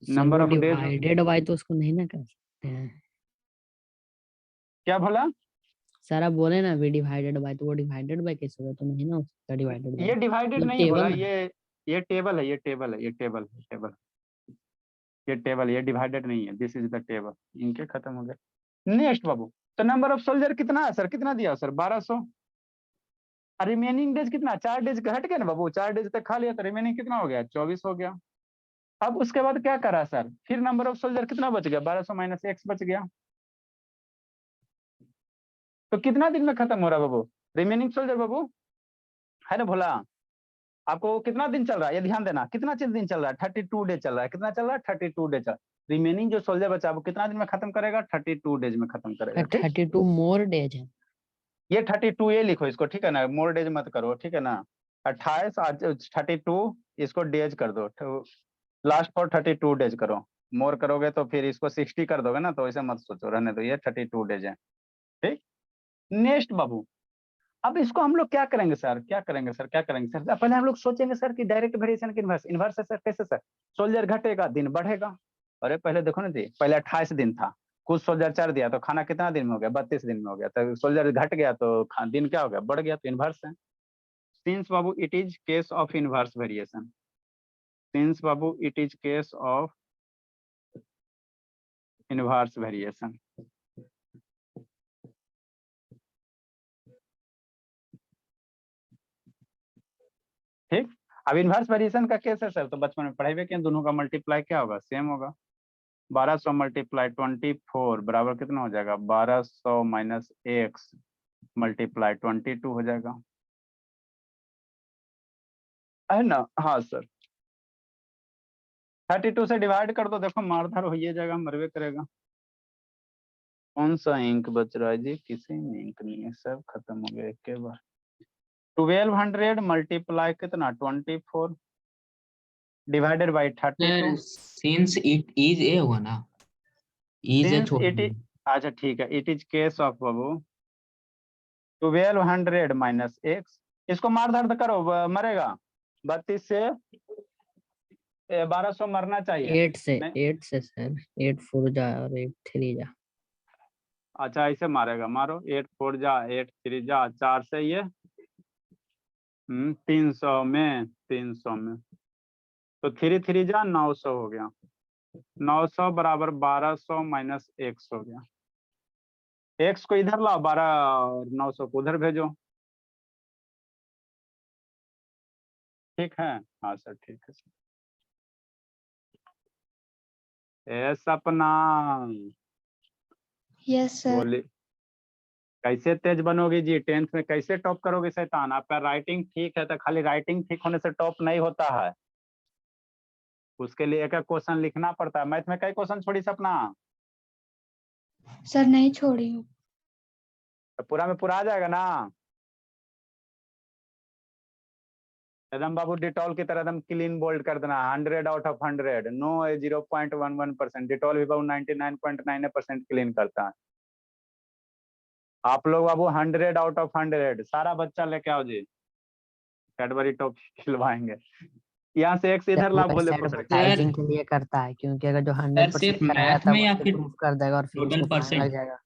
सर नंबर वो ऑफ डेज डिवाइडेड बाय तो उसको नहीं ना कर सकते हैं। क्या बोला, सर आप बोले ना वी डिवाइडेड बाय, तो वो डिवाइडेड बाय कैसे होगा, तो नहीं ना हो सकता डिवाइडेड बाय, ये डिवाइडेड मतलब नहीं बोला, टेबल ना। ये टेबल है, ये टेबल है, ये टेबल है, टेबल। ये टेबल, ये डिवाइडेड नहीं है, दिस इज द टेबल, इनके खत्म हो गए। नेक्स्ट बाबू, तो नंबर ऑफ सोल्जर कितना है सर, कितना दिया सर 1200, रिमेनिंग डेज कितना, 4 डेज घट गए ना बाबू, 4 डेज तक खा लिया तो रिमेनिंग कितना हो गया, 24 हो गया। अब उसके बाद क्या करा सर, फिर नंबर ऑफ सोल्जर कितना बच गया, 1200 माइनस एक्स बच गया, तो कितना दिन में खत्म हो रहा बाबू रिमेनिंग सोल्जर बाबू, है ना भोला, आपको कितना दिन चल रहा है ये ध्यान देना, कितना दिन चल रहा है, 32 डेज चल रहा है, कितना चल रहा है 32 डेज चल, रिमेनिंग जो सोल्जर बचा वो कितना दिन में खत्म करेगा, 32 डेज में खत्म करेगा, ठीक। 32 मोर डेज है। ये 32 ये लिखो इसको, ठीक है ना, मोर डेज मत करो, ठीक है ना, 28 32 इसको डेज कर दो, लास्ट फॉर 32 डेज करो, मोर करोगे तो फिर इसको 60 कर दोगे ना, तो ऐसे मत सोचो, रहने दो, ये 32 डेज है, ठीक। नेक्स्ट बाबू, अब इसको हम लोग क्या करेंगे सर, क्या करेंगे सर, क्या करेंगे सर, पहले हम लोग सोचेंगे सर कि डायरेक्ट वेरिएशन की इनवर्स, इनवर्स है सर, कैसे सर, सोल्जर घटेगा दिन बढ़ेगा, अरे पहले देखो ना जी, पहले 28 दिन था, कुछ सोल्जर चढ़ दिया तो खाना कितना दिन में हो गया, 32 दिन में हो गया, तो सोल्जर घट गया तो दिन क्या हो गया, बढ़ गया, तो इनवर्स है। Since Babu it is case of inverse variation, since Babu it is case of inverse variation, ठीक। अब इनवर्स वेरिएशन का केस है सर, तो बचपन में पढ़ाई हुए कि दोनों का मल्टीप्लाई क्या होगा, सेम होगा, 1200 मल्टीप्लाई 24 बराबर कितना हो जाएगा, 1200 माइनस एक्स मल्टीप्लाई 22 हो जाएगा, है ना, हाँ सर, 32 से डिवाइड कर दो, देखो मारधार हो जाएगा, मरवे करेगा। कौन सा इंक बच रहा है जी, किसी में इंक नहीं है, सब खत्म हो गया एक के बार। 1200 मल्टीप्लाई कितना 24 divided by 32, since it is a होगा ना, इज ए सिंस छोड़ इट इज, अच्छा ठीक है, it is case of Babu 1200 minus x, इसको मार धाड़ करो, मरेगा, 32 से 1200 मरना चाहिए, 8 से नहीं 8 से सर, 8 4 जा और 8 3 जा। अच्छा ऐसे मारेगा, मारो, 8 4 जा 8 3 जा, 4 से ये 300 में, 300 में, तो 3 3 जा 900 हो गया, 900 बराबर 1200 माइनस एक्स हो गया, एक्स को इधर लाओ, 12 और 900 को उधर भेजो, ठीक है, हाँ सर ठीक है सर। ए सपना, यस सर। बोली कैसे तेज बनोगी जी, 10th में कैसे टॉप करोगे शैतान, आपका राइटिंग ठीक है तो खाली राइटिंग ठीक होने से टॉप नहीं होता है, उसके लिए एक एक क्वेश्चन लिखना पड़ता है। मैथ में कई क्वेश्चन छोड़ी सपना, सर नहीं छोड़ी हूँ। तो पूरा में पूरा आ जाएगा ना, एकदम बाबू डिटॉल की तरह एकदम क्लीन बोल्ड कर देना, 100 आउट ऑफ 100, नो 0.11%, डिटॉल भी बाबू 99.9% क्लीन करता है। आप लोग बाबू 100 आउट ऑफ 100, सारा बच्चा लेके आओ जी, कैडबरी टॉप खिलवाएंगे, यहाँ से एक से इधर ला भोले पकड़ के। एडवर्टाइजिंग के लिए करता है, क्योंकि अगर जो 100% सिर्फ कराया मैथ था में या उसको फिर प्रूफ कर देगा और फिर टोटल उसको फाइन लग परसेंट, जाएगा।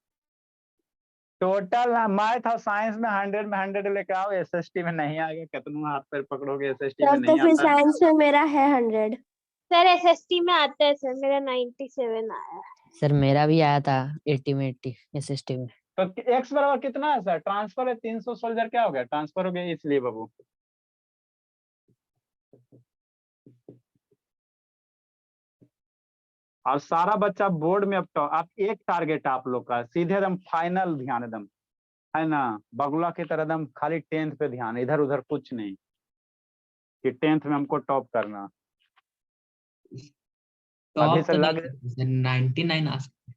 टोटल मैथ और साइंस में 100 में 100 लेके आओ, एसएसटी में नहीं आएगा, कितना हाथ पैर पकड़ोगे, एसएसटी में सर तो नहीं फिर आता। साइंस में मेरा है 100। सर एसएसटी में आता है सर, मेरा 97 आया। सर मेरा भी आया था 80 में 80 एसएसटी में। तो एक्स बराबर कितना है सर, ट्रांसफर है 300 सोल्जर क्या हो गया, ट्रांसफर हो गया, इसलिए बाबू और सारा बच्चा बोर्ड में, अब तो आप एक टारगेट आप लोग का सीधे एकदम फाइनल ध्यान एकदम, है ना, बगुला की तरह एकदम खाली 10th पे ध्यान, इधर उधर कुछ नहीं, कि 10th में हमको टॉप करना। अभी टॉप से तो लग, 99 आ सकते हैं।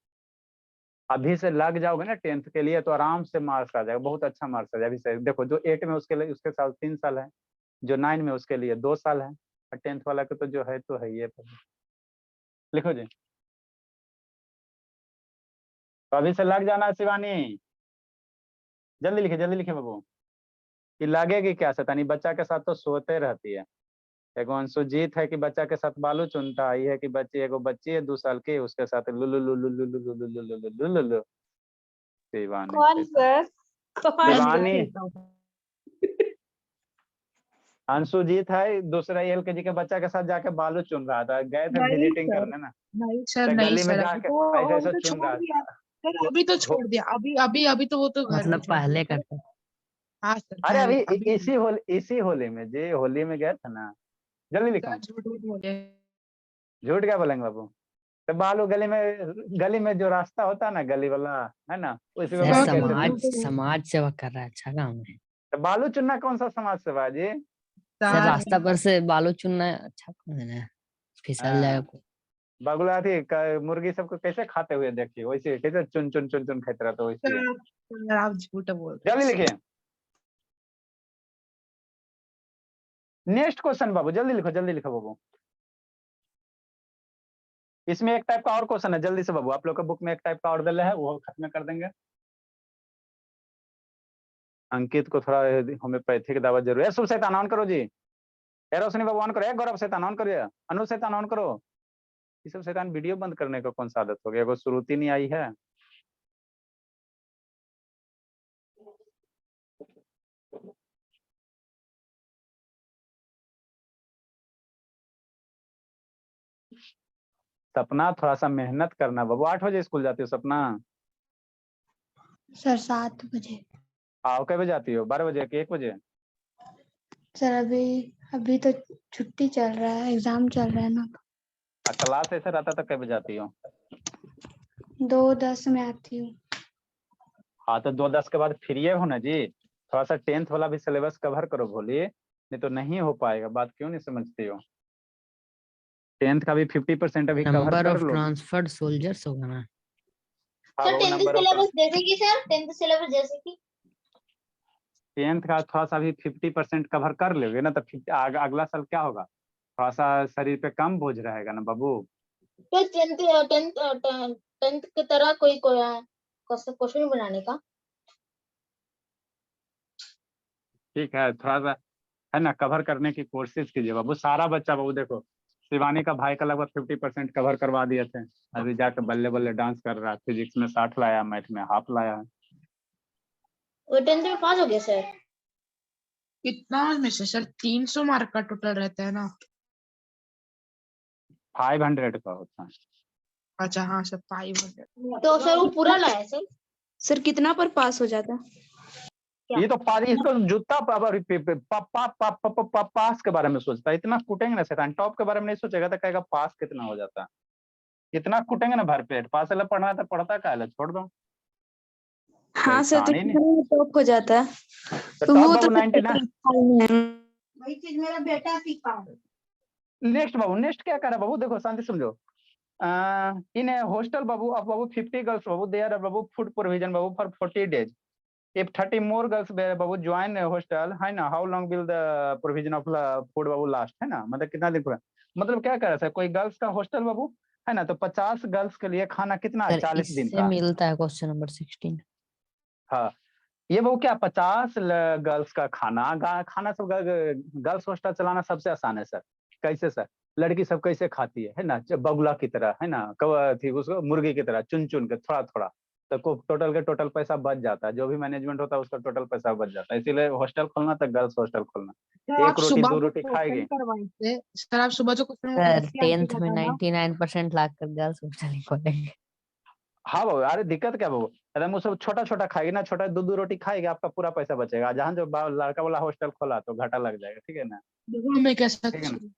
अभी से लग जाओगे ना 10th के लिए तो आराम से मार्क्स आ जाएगा, बहुत अच्छा मार्क्स आ जाएगा। अभी से देखो, जो 8 में उसके लिए उसके साथ 3 साल है, जो 9 में उसके लिए 2 साल है, और 10th वाला के तो जो है तो है ये। लिखो जी, तो अभी से लग जाना शिवानी, जल्दी लिखे बाबू, कि लगेगी क्या शैतानी, बच्चा के साथ तो सोते रहती है। एगो अंशुजीत है कि बच्चा के साथ बालू चुनता है, ये है कि बच्ची, एगो बच्ची है 2 साल की, उसके साथ लुलु लुलु लुलु लुलु लुलु लुलु लुलु। शिवानी कौन सर, कौन शिवानी, अंशुजीत है दूसरा एलकेजी के बच्चा के साथ जाके बालू चुन रहा था, गए थे नहीं विजिटिंग सर, करने ना, नहीं सर, तो नहीं गली में सर, अभी जाके तो ऐसे ऐसे अभी तो चुन छोड़ रहा दिया था। सर, अभी तो हो- छोड़ दिया, अभी तो वो तो घर मतलब पे छोड़ पहले दिया सर। करते। हाँ सर, अरे पहले अभी अभी इसी होली में जी, होली में गए थे ना। जल्दी लिखो, सर झूठ वूठ बोले। झूठ क्या बोलेंगे बाबू। तो बालू गली में जो रास्ता होता है ना, गली वाला है ना, उसी में सर बैठ सर के ऐसे समाज चुन। समाज सेवा कर रहा है, अच्छा काम है। तो बालू चुनना कौन सा समाज सेवा है जी। सर सर रास्ता पर से बालू चुनना अच्छा काम है ना, फिसल जाएगा हाँ, कोई। बगुला थी मुर्गी सबको कैसे खाते हुए देखिए, वैसे कैसे चुन चुन चुन चुन खाते रहता वैसे है। सर, आप झूठ बोल रहे जल्दी हैं। लिखिए नेक्स्ट क्वेश्चन बाबू, जल्दी लिखो बाबू। इसमें एक टाइप का और क्वेश्चन है, जल्दी से बाबू, आप लोग का बुक में एक टाइप का और दिल है, वो खत्म कर देंगे। अंकित को थोड़ा होम्योपैथिक दवा जरूर है। शुभ शैतान ऑन करो जी, ए रोशनी बाबू ऑन करो, एक गौरव शैतान ऑन करिए, अनु शैतान ऑन करो। ये सब शैतान वीडियो बंद करने का कौन सा आदत हो गया, वो शुरुआती नहीं आई है। सपना थोड़ा सा मेहनत करना बाबू, 8 बजे स्कूल जाती हो सपना। सर 7 बजे। आओ कई बजे जाती हो, 12 बजे कि 1 बजे। सर अभी तो छुट्टी चल रहा है, एग्जाम चल रहा है ना। क्लास ऐसे रहता तो कई बजे जाती हो। 2:10 में आती हूँ। हाँ तो 2:10 के बाद फ्री हो ना जी, थोड़ा सा 10th वाला भी सिलेबस कवर करो भोली, नहीं तो नहीं हो पाएगा। बात क्यों नहीं समझती हो। 10th का भी 50% अभी कवर नंबर कर ऑफ लो। ट्रांसफर्ड सोल्जर्स होगा ना। हाँ सर वो 10th नंबर ऑफ सिलेबस जैसे कि सर 10th सिलेबस जैसे कि 10th का थोड़ा सा भी 50% कवर कर लोगे ना, तो अगला साल क्या होगा, थोड़ा सा शरीर पे कम बोझ रहेगा ना बाबू। तो 10th की तरह कोई क्वेश्चन बनाने का। ठीक है, थोड़ा सा है ना कवर करने की कोशिश कीजिए बाबू। सारा बच्चा बाबू देखो, शिवानी का भाई का लगभग 50% कवर करवा दिए थे, अभी जाके बल्ले बल्ले डांस कर रहा है। फिजिक्स में 60 लाया, मैथ में हाफ लाया है। वो 10th में पास हो गया सर। कितना में से सर 300 मार्क का टोटल रहता है ना। 500 का होता है। अच्छा हाँ सर, 500। तो सर वो पूरा लाया सर। सर कितना पर पास हो जाता है? ये तो इसको जूता पास के बारे में सोचता है, इतना कुटेंगे ना शैतान, टॉप के बारे में नहीं सोचेगा तो कहेगा पास कितना हो जाता है। इतना कुटेंगे ना भरपेट, पास वाला पढ़ना है तो पढ़ता का है, छोड़ दो। हाँ सर, तो शैतान ही नहीं। कितना में टॉप हो जाता है? तो तो टॉप वो बाबू तो 99। वही चीज मेरा बेटा सीखा। नेक्स्ट बाबू, नेक्स्ट क्या करे बाबू, देखो शांति समझो। In hostel Babu of Babu 50 girls Babu, there are Babu food provision Babu for 40 days. If 30 more girls Babu join hostel है ना, how long will the provision of food Babu last, है ना, मतलब कितना दिन पूरा, मतलब क्या कर रहा है कोई गर्ल्स का हॉस्टल बाबू है ना, तो 50 गर्ल्स के लिए खाना कितना है, सर 40 दिन इससे का। मिलता है क्वेश्चन नंबर 16। हाँ ये बाबू क्या 50 गर्ल्स का खाना, खाना सब गर्ल्स हॉस्टल चलाना सबसे आसान है सर। कैसे सर, लड़की सब कैसे खाती है ना, बगुला की तरह है ना, थी उसको मुर्गी की तरह चुन चुन के थोड़ा थोड़ा, तो टोटल के टोटल पैसा बच जाता है, जो भी मैनेजमेंट होता है उसका टोटल पैसा बच जाता है। इसीलिए हॉस्टल खोलना तो गर्ल्स हॉस्टल खोलना। सर आप एक रोटी सुबह 2 जो रोटी खाएगी। क्वेश्चन करवाए थे सर, आप सुबह जो क्वेश्चन सर लेके आए थे 10th में बताना। 99% लाकर गर्ल्स हॉस्टल ही खोलेंगे। हाँ बाबू, अरे दिक्कत क्या बाबू, अरे वो सब छोटा छोटा खाएगी ना, छोटा 2 रोटी खाएगी, आपका पूरा पैसा बचेगा। जहाँ जो लड़का वाला हॉस्टल खोला तो घाटा लग जाएगा, ठीक है ना। देखो मैं कैसा ठीक है ना।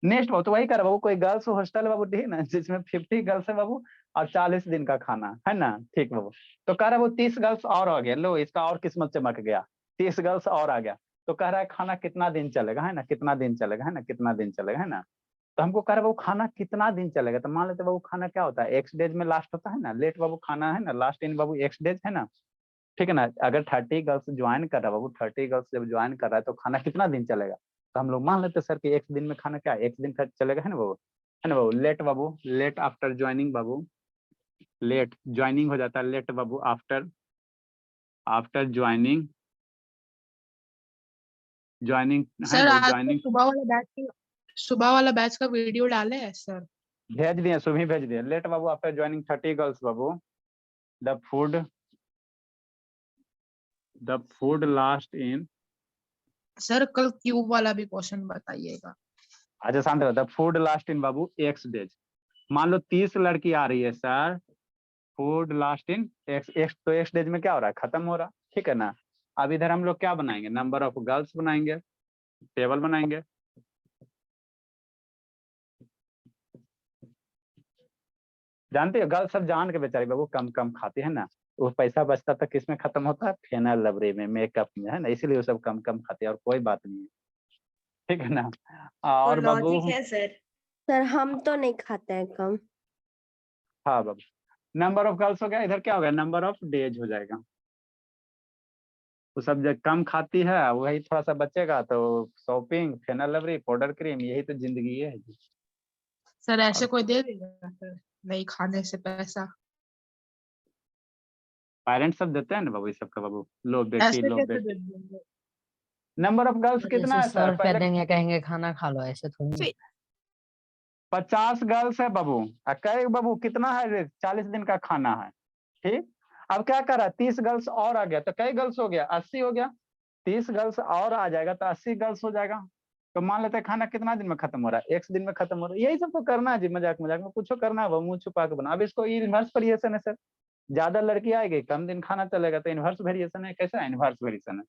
नेक्स्ट बाबू तो वही कर बाबू, कोई गर्ल्स हॉस्टल है बाबू, ठीक है ना, जिसमें 50 गर्ल्स है बाबू और 40 दिन का खाना है ना, ठीक बाबू। तो कह रहा है वो 30 गर्ल्स और आ गया, लो इसका और किस्मत चमक गया, 30 गर्ल्स और आ गया। तो कह रहा है खाना कितना दिन चलेगा, है ना, कितना दिन चलेगा, है ना, कितना दिन चलेगा, है ना। तो हमको कह रहा है बाबू खाना कितना दिन चलेगा, तो मान लेते बाबू खाना क्या होता है, एक्स डेज में लास्ट होता है ना, लेट बाबू खाना है ना, लास्ट इन बाबू एक्स डेज है ना, ठीक है ना। अगर 30 गर्ल्स ज्वाइन कर रहा है बाबू, 30 गर्ल्स जब ज्वाइन कर रहा है तो खाना कितना दिन चलेगा, तो हम लोग मान लेते सर कि एक दिन में खाना क्या एक दिन का चलेगा, है ना बाबू, है ना बाबू। लेट बाबू, लेट आफ्टर ज्वाइनिंग बाबू, लेट ज्वाइनिंग हो जाता है, लेट बाबू आफ्टर, आफ्टर ज्वाइनिंग, ज्वाइनिंग है सर ना आज तो ज्वाइनिंग। सुबह वाला बैच का वीडियो डाले हैं सर। भेज दिए, सुबह भेज दिए। लेट बाबू आफ्टर ज्वाइनिंग 30 गर्ल्स बाबू, the food last in sir कल क्यूब वाला भी क्वेश्चन बताइएगा। अच्छा शांत रहता, फूड लास्ट इन बाबू एक्स डेज। मान लो 30 लड़की आ रही है sir, food last in x, x तो एक्स डेज में क्या हो रहा है, खत्म हो रहा, ठीक है ना। अब इधर हम लोग क्या बनाएंगे, नंबर ऑफ गर्ल्स बनाएंगे, टेबल बनाएंगे। जानते हो गर्ल्स सब जान के बेचारी बाबू कम कम खाती है ना, वो पैसा बचता था किस में खत्म होता है, फेनल लवरी में, मेकअप में, है ना, इसीलिए वो सब कम कम खाती है, और कोई बात नहीं है, ठीक है ना। और बाबू लॉजिक है सर। सर हम तो नहीं खाते हैं कम। हाँ बाबू, नंबर ऑफ गर्ल्स हो गया, इधर क्या हो गया, नंबर ऑफ डेज हो जाएगा। तो सब जब कम खाती है वही थोड़ा सा बचेगा, तो शॉपिंग, फेनल लवरी, पाउडर क्रीम, यही तो जिंदगी है। सर ऐसे कोई दे देगा सर नहीं खाने से पैसा? पेरेंट्स सब देते हैं ना बाबू, इस सब का बाबू, लो बेटी ऐसे लो कैसे बेटी। दे देंगे? नंबर ऑफ गर्ल्स कितना जैसे है 100 सर, रुपया पहले देंगे कहेंगे खाना खा लो, ऐसे थोड़ी ना। 50 गर्ल्स है बाबू, कई बाबू कितना है, 40 दिन का खाना है, ठीक। अब क्या कर रहा है, 30 गर्ल्स और आ गया, तो कई गर्ल्स हो गया, 80 हो गया, 30 गर्ल्स और आ जाएगा तो 80 गर्ल्स हो जाएगा। तो मान लेते हैं खाना कितना दिन में खत्म हो रहा है, 1 दिन में खत्म हो रहा है। यही सब तो करना है जी, मजाक मजाक में कुछ करना है, वो मुंह छुपा के बना। अब इसको इनवर्स वेरिएशन है सर, ज्यादा लड़की आएगी कम दिन खाना चलेगा, तो इनवर्स वेरिएशन है। कैसा है इनवर्स वेरिएशन है,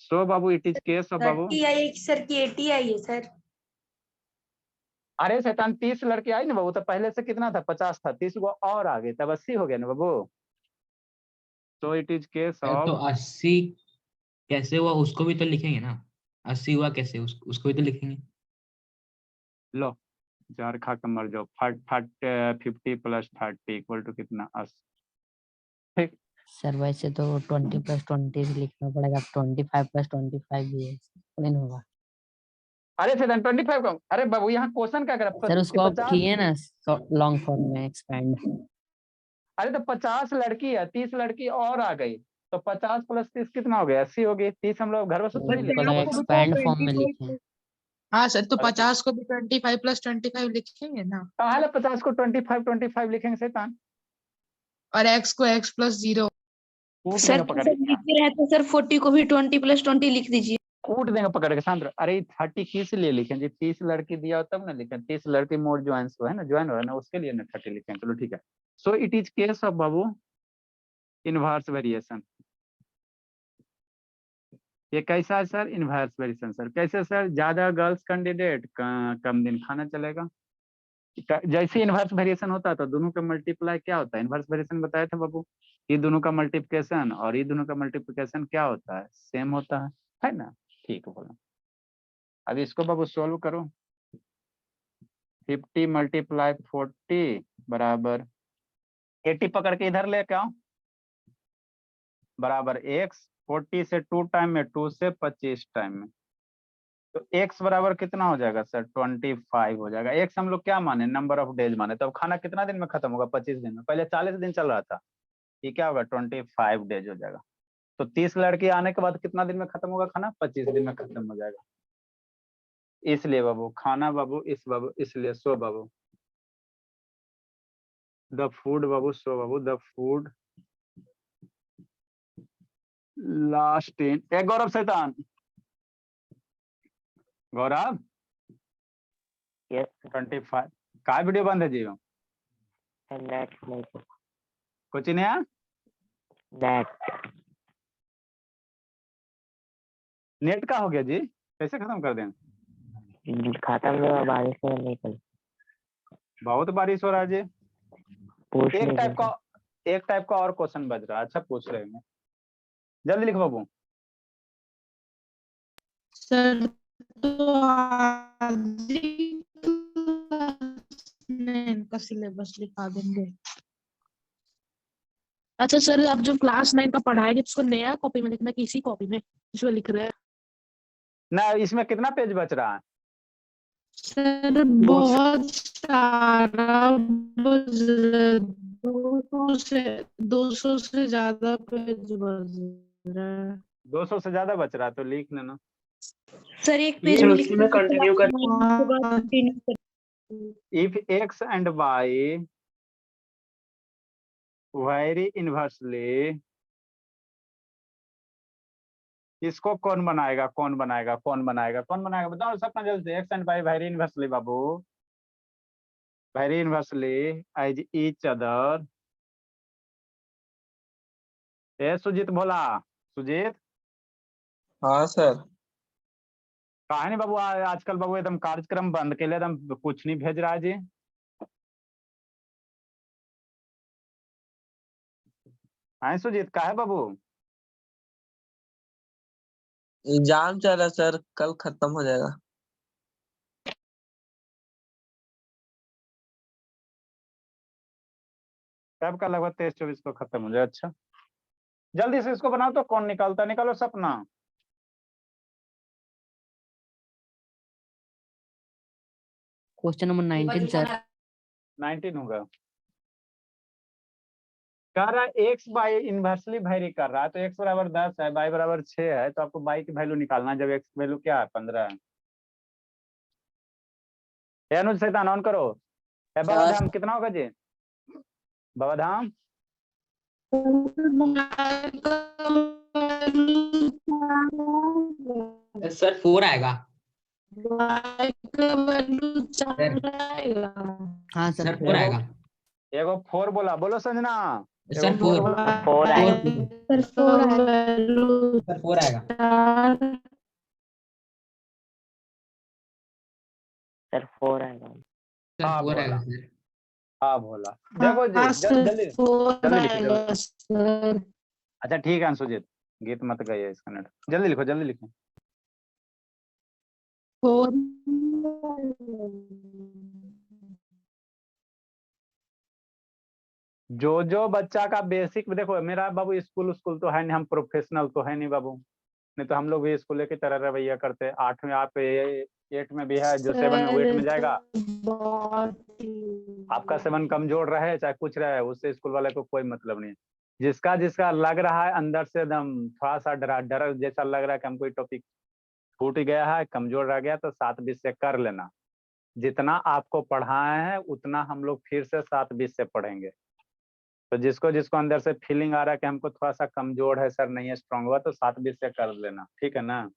सो बाबू इट इज केस ऑफ बाबू। 30 आई है सर की 80 आई है सर। अरे शैतान, 30 लड़की आई ना बाबू, तो पहले से कितना था, 50 था, 30 को और आ गए, तब 80 हो गया ना बाबू। तो इट इज केस तो ऑफ, 80 कैसे हुआ उसको भी तो लिखेंगे ना, 80 हुआ कैसे उसको भी तो लिखेंगे। लो जार खा के मर जाओ, 50 + 30 इक्वल टू कितना, 80, ठीक। सर वैसे तो 20 + 20 भी लिखना पड़ेगा, 25 + 25 भी है, नहीं होगा। अरे शैतान 25 का, अरे बाबू यहाँ क्वेश्चन क्या करा, सर उसको आप 50, किए ना लॉन्ग फॉर्म में एक्सपेंड। अरे तो 50 लड़की है, 30 लड़की और आ गई, तो 50 + 30 कितना हो गया, 80 हो गई। 30 हम लोग घर में सूत्र नहीं लिखे, मतलब एक्सपेंड फॉर्म में लिखे। हाँ सर, तो अरे 50 को भी 25 + 25 लिखेंगे ना, कहाँ 50 को 25 लिखेंगे शैतान, और x को x + 0। कूट सर देंगे पकड़ के, लिखे रहे तो सर 40 को भी 20 + 20 लिख दीजिए। कूट देंगे पकड़ के शांत रहो। अरे 30 किस लिए लिखें जी, 30 लड़की दिया हो तब ना लिखें, 30 लड़की मोर ज्वाइन है ना, ज्वाइन हो रहा है ना, उसके लिए ना 30 लिखें, चलो ठीक है। So it is case of Babu inverse variation. ये कैसा है सर, इनवर्स वेरिएशन सर, कैसे सर, ज्यादा गर्ल्स कैंडिडेट कम दिन खाना चलेगा। जैसे इनवर्स वेरिएशन होता है तो दोनों का मल्टीप्लाई क्या होता है, इनवर्स वेरिएशन बताया था बाबू, ये दोनों का मल्टीप्लिकेशन और ये दोनों का मल्टीप्लिकेशन क्या होता है, सेम होता है ना, ठीक है बोलो। अब इसको बाबू सोल्व करो, 50 × 40 बराबर 80 पकड़ के इधर लेके आओ, बराबर x, 40 से 2 टाइम में, 2 से 25 टाइम में, तो x बराबर कितना हो जाएगा सर, 25 हो जाएगा। x हम लोग क्या माने, नंबर ऑफ डेज माने, तो अब खाना कितना दिन में खत्म होगा, 25 दिन में, पहले 40 दिन चल रहा था, ये क्या होगा 25 डेज हो जाएगा। तो 30 लड़की आने के बाद कितना दिन में खत्म होगा खाना, 25 दिन में खत्म हो जाएगा। इसलिए बाबू खाना बाबू, इस बाबू इसलिए सो बाबू द फूड बाबू, सो बाबू द फूड लास्ट इन, एक गौरव शैतान, गौरव 25 का वीडियो बंद है जी, कुछ नहीं है, नेट का हो गया जी, कैसे खत्म कर दें, खत्म हुआ बारिश में नहीं कल बहुत बारिश हो रहा है जी। पूछ एक नहीं टाइप का और क्वेश्चन बच रहा है, अच्छा पूछ रहे हैं, जल्दी लिखो बाबू। सर तो आधी क्लास में इनका सिलेबस लिखा देंगे। अच्छा सर, आप जो क्लास 9 का पढ़ाएंगे उसको नया कॉपी में लिखना है कि इसी कॉपी में जिसमें लिख रहे हैं? ना इसमें कितना पेज बच रहा है, सर बहुत सारा 200 से ज्यादा पेज बच रहा है। 200 से ज्यादा बच रहा है, तो लिख लेना। सर एक पेज में लिखना कंटिन्यू कर। If x and y vary inversely इसको कौन बनाएगा, कौन बनाएगा, कौन बनाएगा, कौन बनाएगा, बताओ सपना जल्दी से। X and y vary inversely बाबू, vary inversely as each other. ए सुजीत बोला, सुजीत हाँ सर। कहा नहीं बाबू, आजकल बाबू एकदम कार्यक्रम बंद के लिए एकदम कुछ नहीं भेज रहा है जी। हाँ सुजीत का है बाबू? एग्जाम चल रहा है सर, कल खत्म हो जाएगा। कब का? लगभग 23-24 को खत्म हो जाए। अच्छा जल्दी से इसको बनाओ तो, कौन निकालता, निकालो सपना। Question number 19 sir. 19 होगा। कह रहा है एक्स बाई इनवर्सली वेरी कर रहा है, तो एक्स बराबर 10 है, बाई बराबर 6 है, तो आपको बाई की वैल्यू निकालना है, जब एक्स वैल्यू क्या है 15 है। अनुज शैतान ऑन करो। बाबाधाम कितना होगा जी? बाबाधाम सर 4 आएगा। हाँ सर सर 4 आएगा। एगो 4 बोला, बोलो संजना। सर 4 4 आएगा। सर 4 सर 4 आएगा। सर 4 आएगा। सर हाँ 4 बोला, आएगा सर। हाँ बोला। देखो जी जल्दी जल्दी लिखो जल्दी। अच्छा ठीक है अंशुजीत, गीत मत गाइए, इसका नेट जल्दी लिखो, जल्दी लिखो। जो जो बच्चा का बेसिक, देखो मेरा बाबू स्कूल तो है नहीं, हम प्रोफेशनल तो है नहीं बाबू, नहीं तो हम लोग भी स्कूल की तरह रवैया करते। 8 में आप 8 में भी है, जो 7 में 8 में जाएगा। आपका 7 कमजोर रहे चाहे कुछ रहे, उससे स्कूल वाले को कोई मतलब नहीं। जिसका जिसका लग रहा है अंदर से एकदम थोड़ा सा डर जैसा लग रहा है कि हमको टॉपिक छूट गया है, कमजोर रह गया, तो 7-20 से कर लेना। जितना आपको पढ़ाए हैं उतना हम लोग फिर से 7-20 से पढ़ेंगे। तो जिसको जिसको अंदर से फीलिंग आ रहा है कि हमको थोड़ा सा कमजोर है सर, नहीं है स्ट्रांग हुआ, तो 7-20 से कर लेना, ठीक है ना।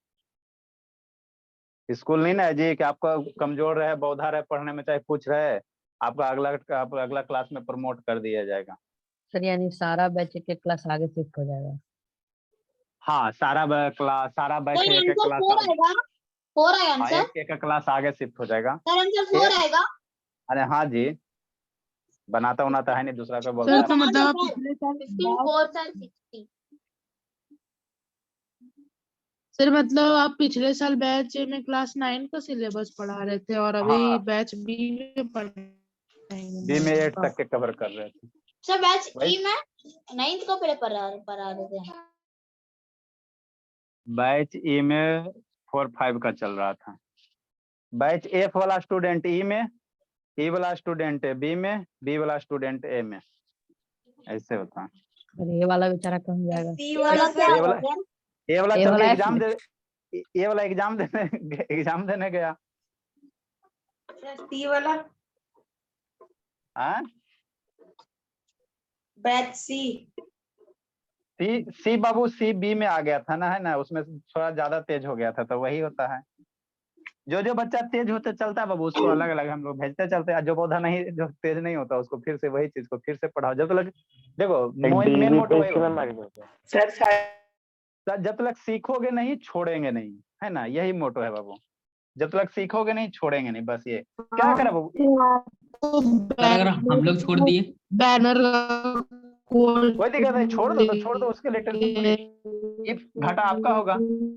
स्कूल नहीं ना है जी कि आपका कमजोर रहे, बौधा रहे पढ़ने में, चाहे कुछ रहे, आपका अगला क्लास में प्रमोट कर दिया जाएगा। सर यानी सारा बैच के क्लास आगे शिफ्ट हो जाएगा। हाँ सारा क्लास, सारा बैच सर एक आंसर क्लास 4 आएगा, 4 आएगा हाँ, आंसर। एक क्लास आगे शिफ्ट हो जाएगा। सर आंसर 4 आएगा। अरे हाँ जी, बनाता उनाता है नहीं, दूसरा को बोलता सर है। तो मतलब आप 15 4 सर 60। सर मतलब आप पिछले साल बैच में क्लास 9 का सिलेबस पढ़ा रहे थे और अभी हाँ। बैच बी में पढ़ बी में 8 तक के कवर कर रहे थे। सर बैच वही। ई में 9th को पहले पढ़ा रहे थे। बैच ई में 4-5 का चल रहा था। बैच एफ वाला स्टूडेंट ई में, ई वाला स्टूडेंट बी में, बी वाला स्टूडेंट ए में, ऐसे होता है। और ये वाला बेचारा कहाँ जाएगा? सी वाला क्या ए वाला, होगा? ए वाला ए चल वाला के F एग्जाम में। दे, ए वाला एग्जाम देने गया। सी वाला हाँ बैच सी। सी बाबू, सी बी में आ गया था ना, है ना, उसमें थोड़ा ज्यादा तेज हो गया था, तो वही होता है। जो जो बच्चा तेज होते चलता है बाबू, उसको अलग अलग हम लोग भेजते चलते हैं। जो पौधा नहीं, जो तेज नहीं होता, उसको फिर से वही चीज को फिर से पढ़ाओ, जब तक देखो मेन मोटो वही होता है। सर जब तक सीखोगे नहीं छोड़ेंगे नहीं, है ना, यही मोटो है बाबू। जब तक सीखोगे नहीं छोड़ेंगे नहीं, बस ये क्या करा बाबू। सर अगर हम लोग छोड़ दिए, बैनर कोई दिक्कत नहीं, छोड़ दो तो छोड़ दो, उसके लिए टेंशन थोड़ी। इफ घटा आपका होगा,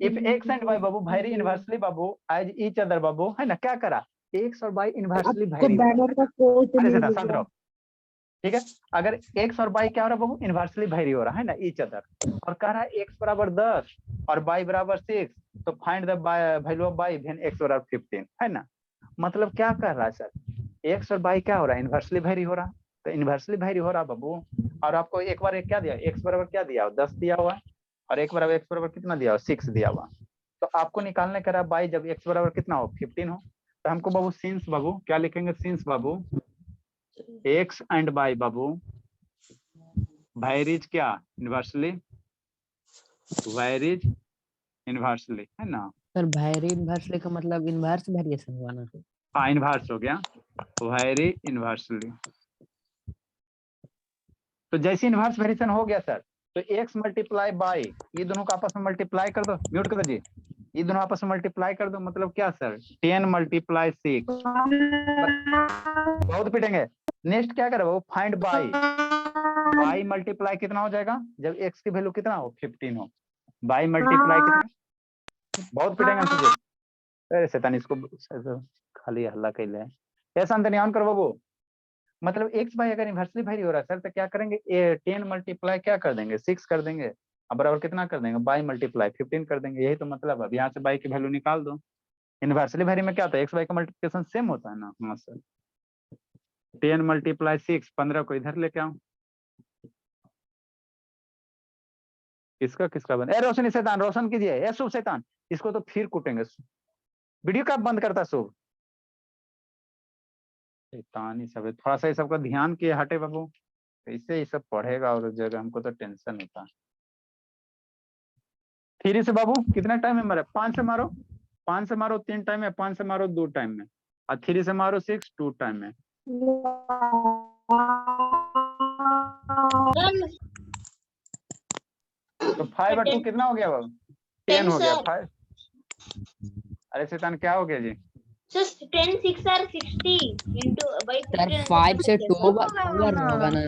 इफ एक्स एंड वाई बाबू वेरी इनवर्सली बाबू एज ईच अदर बाबू, है ना, क्या करा, एक्स और वाई इनवर्सली वेरी। अरे सीधा शांत रहो, ठीक है। अगर एक्स और वाई क्या हो रहा है बाबू, इनवर्सली वेरी हो रहा है ना, ईच अदर, और कह रहा है एक्स बराबर 10 और वाई बराबर 6, तो find the value of y when x बराबर 15, है ना। मतलब क्या कर रहा है सर, एक्स और वाई क्या हो रहा है, इनवर्सली वेरी हो रहा है, तो इनवर्सली वेरी हो रहा है बाबू। और आपको एक बार एक क्या दिया, एक्स बराबर क्या दिया, 10 दिया हुआ है, और एक बराबर एक्स बराबर कितना दिया हुआ, 6 दिया हुआ। तो आपको निकालने का बाई जब एक्स बराबर कितना हो, 15 हो, तो हमको बाबू सिंस बाबू क्या लिखेंगे, सिंस बाबू एक्स एंड वाई बाबू वेरीज क्या, इनवर्सली वेरीज इनवर्सली, है ना। सर वायरी इन्वर्सली का मतलब इन्वर्स वेरिएशन हुआ ना। हाँ इनवर्स हो गया, वायरी इनवर्सली। तो जैसे इनवर्स वेरिएशन हो गया सर, तो x मल्टीप्लाई बाई, ये दोनों को आपस में मल्टीप्लाई कर दो, म्यूट कर दो जी, ये दोनों आपस में मल्टीप्लाई कर दो, मतलब क्या सर 10 मल्टीप्लाई 6, बहुत पिटेंगे। नेक्स्ट क्या करो, फाइंड बाई, बाई मल्टीप्लाई कितना हो जाएगा जब x की वैल्यू कितना हो 15 हो, बाई मल्टीप्लाई कितना, बहुत पिटेंगे हम तुझे। अरे शैतान इसको खाली हल्ला कर ले ऐसा अंदर ध्यान करो बाबू। मतलब x बाई अगर इन्वर्सली वेरी हो रहा है सर तो क्या करेंगे, 10 मल्टीप्लाई क्या कर देंगे 6 कर देंगे, अब बराबर कितना कर देंगे बाई मल्टीप्लाई 15 कर देंगे, यही तो मतलब अब यहाँ से बाई की वैल्यू निकाल दो। इन्वर्सली वेरी में क्या होता है, x बाई का मल्टीप्लिकेशन सेम होता है ना। हाँ सर 10 मल्टीप्लाई 6, 15 को इधर लेके आओ, किसका किसका बन, ए रोशनी शैतान रोशन कीजिए, ए शुभ शैतान इसको तो फिर कूटेंगे। वीडियो कब बंद करता शुभ, शैतान ही सब है, थोड़ा सा ये सबका ध्यान किए हटे बाबू, कैसे ये सब पढ़ेगा और जगह हमको तो टेंशन होता है। 3 से बाबू कितना टाइम में मारे, 5 से मारो, 5 से मारो 3 टाइम में, 5 से मारो 2 टाइम में, और 3 से मारो 6 2 टाइम में। तो 5 और 2 कितना हो गया बाबू, 10 हो गया। 5 अरे शैतान क्या हो गया जी, Just 10 6 are 60 into by sir 15 5 से 2 बार में होगा ना,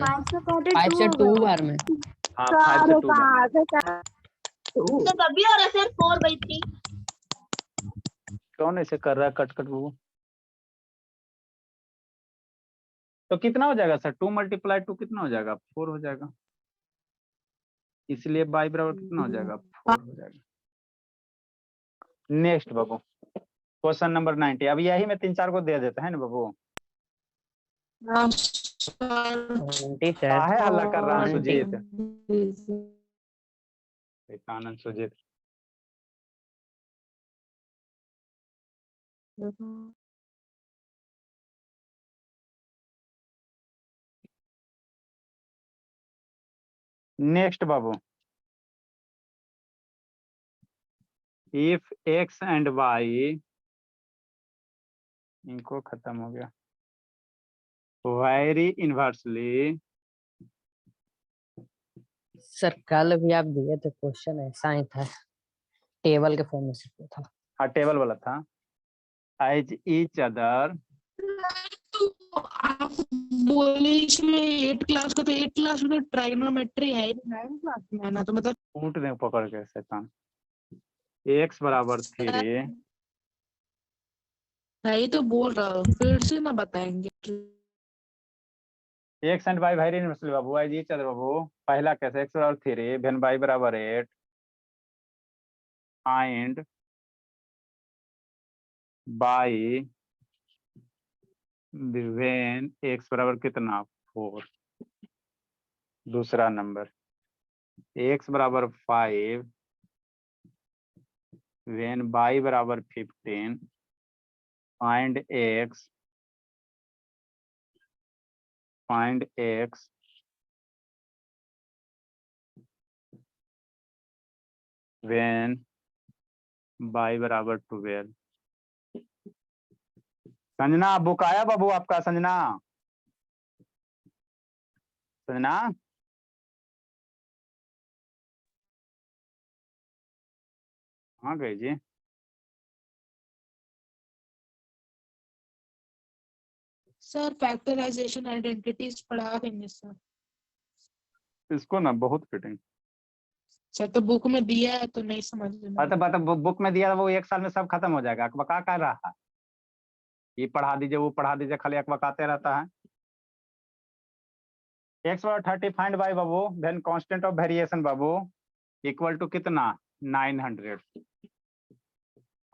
5 से 2 बार में। हाँ 5 से 2 बार। तो तभी हो रहा है सर 4/3। कौन ऐसे कर रहा है कट कट वो, तो कितना हो जाएगा सर 2 मल्टीप्लाई 2 कितना हो जाएगा 4 हो जाएगा, इसलिए बाई बराबर कितना हो जाएगा 4 हो जाएगा। नेक्स्ट बाबू क्वेश्चन नंबर 90, अब यही में 3-4 को दे देता है ना बाबू। काहे हल्ला कर रहा है सुजीत, आनंद सुजीत। नेक्स्ट बाबू, इफ x एंड y, इनको खत्म हो गया, वेरी इनवर्सली। सर कल भी आप दिए थे क्वेश्चन ऐसा ही था, टेबल के फॉर्म में से था। हाँ टेबल वाला था, एज ईच अदर। तो आप बोले इसमें 8 क्लास का, तो 8 क्लास में तो ट्राइगोनोमेट्री है, 9 क्लास में है ना, तो मतलब कूट दे पकड़ के शैतान। x बराबर 3, सही तो बोल रहा हूँ, फिर से ना बताएंगे। x and y vary inversely बाबू, एज ईच अदर बाबू, पहला कैसे x बराबर 3 वेन y बराबर 8 एंड बाई वेन x बराबर कितना 4। दूसरा नंबर x बराबर 5 वेन y बराबर 15 फाइंड x वेन y बराबर 12। संजना बुक आया बाबू आपका, संजना संजना हाँ गई जी। सर फैक्टराइजेशन आइडेंटिटीज पढ़ा देंगे सर। इसको ना बहुत फिटिंग, सर तो बुक में दिया है तो नहीं समझ में। बता बुक में दिया वो 1 साल में सब खत्म हो जाएगा, अकबका कर रहा है, ये पढ़ा दीजिए वो पढ़ा दीजिए, खाली अकबकाते रहता है। x बराबर 30 फाइंड बाई बाबू देन कांस्टेंट ऑफ वेरिएशन बाबू इक्वल टू कितना 900।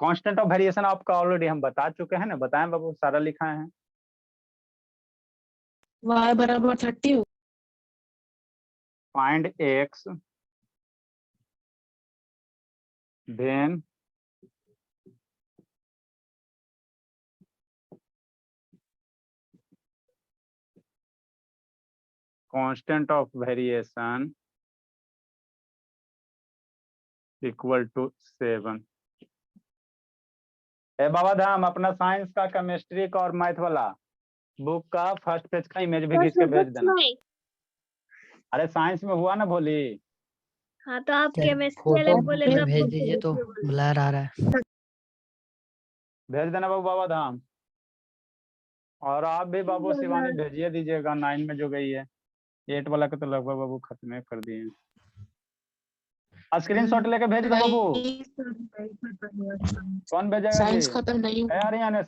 कांस्टेंट ऑफ वेरिएशन आपका ऑलरेडी हम बता चुके हैं ना, बताएं बाबू, सारा लिखा है। y बराबर 30, find x then constant of variation equal to 7। ए बाबा धाम, अपना साइंस का, केमिस्ट्री का और मैथ वाला बुक का फर्स्ट पेज का इमेज भी सर खींच के भेज फिजिक्स देना। में अरे साइंस में हुआ ना भोली। हाँ तो आप सर केमिस्ट्री वाले फोटो बोले में तो भेज दीजिए, तो ब्लर आ रहा है। भेज देना बाबू बाबा धाम। और आप भी बाबू शिवानी भेजिए दीजिएगा 9 में जो गई है। 8 वाला का तो लगभग बाबू खत्म कर दिए। स्क्रीनशॉट लेके भेज दो बाबू। कौन भेजेगा जी? साइंस खत्म नहीं हुआ। यार यहाँ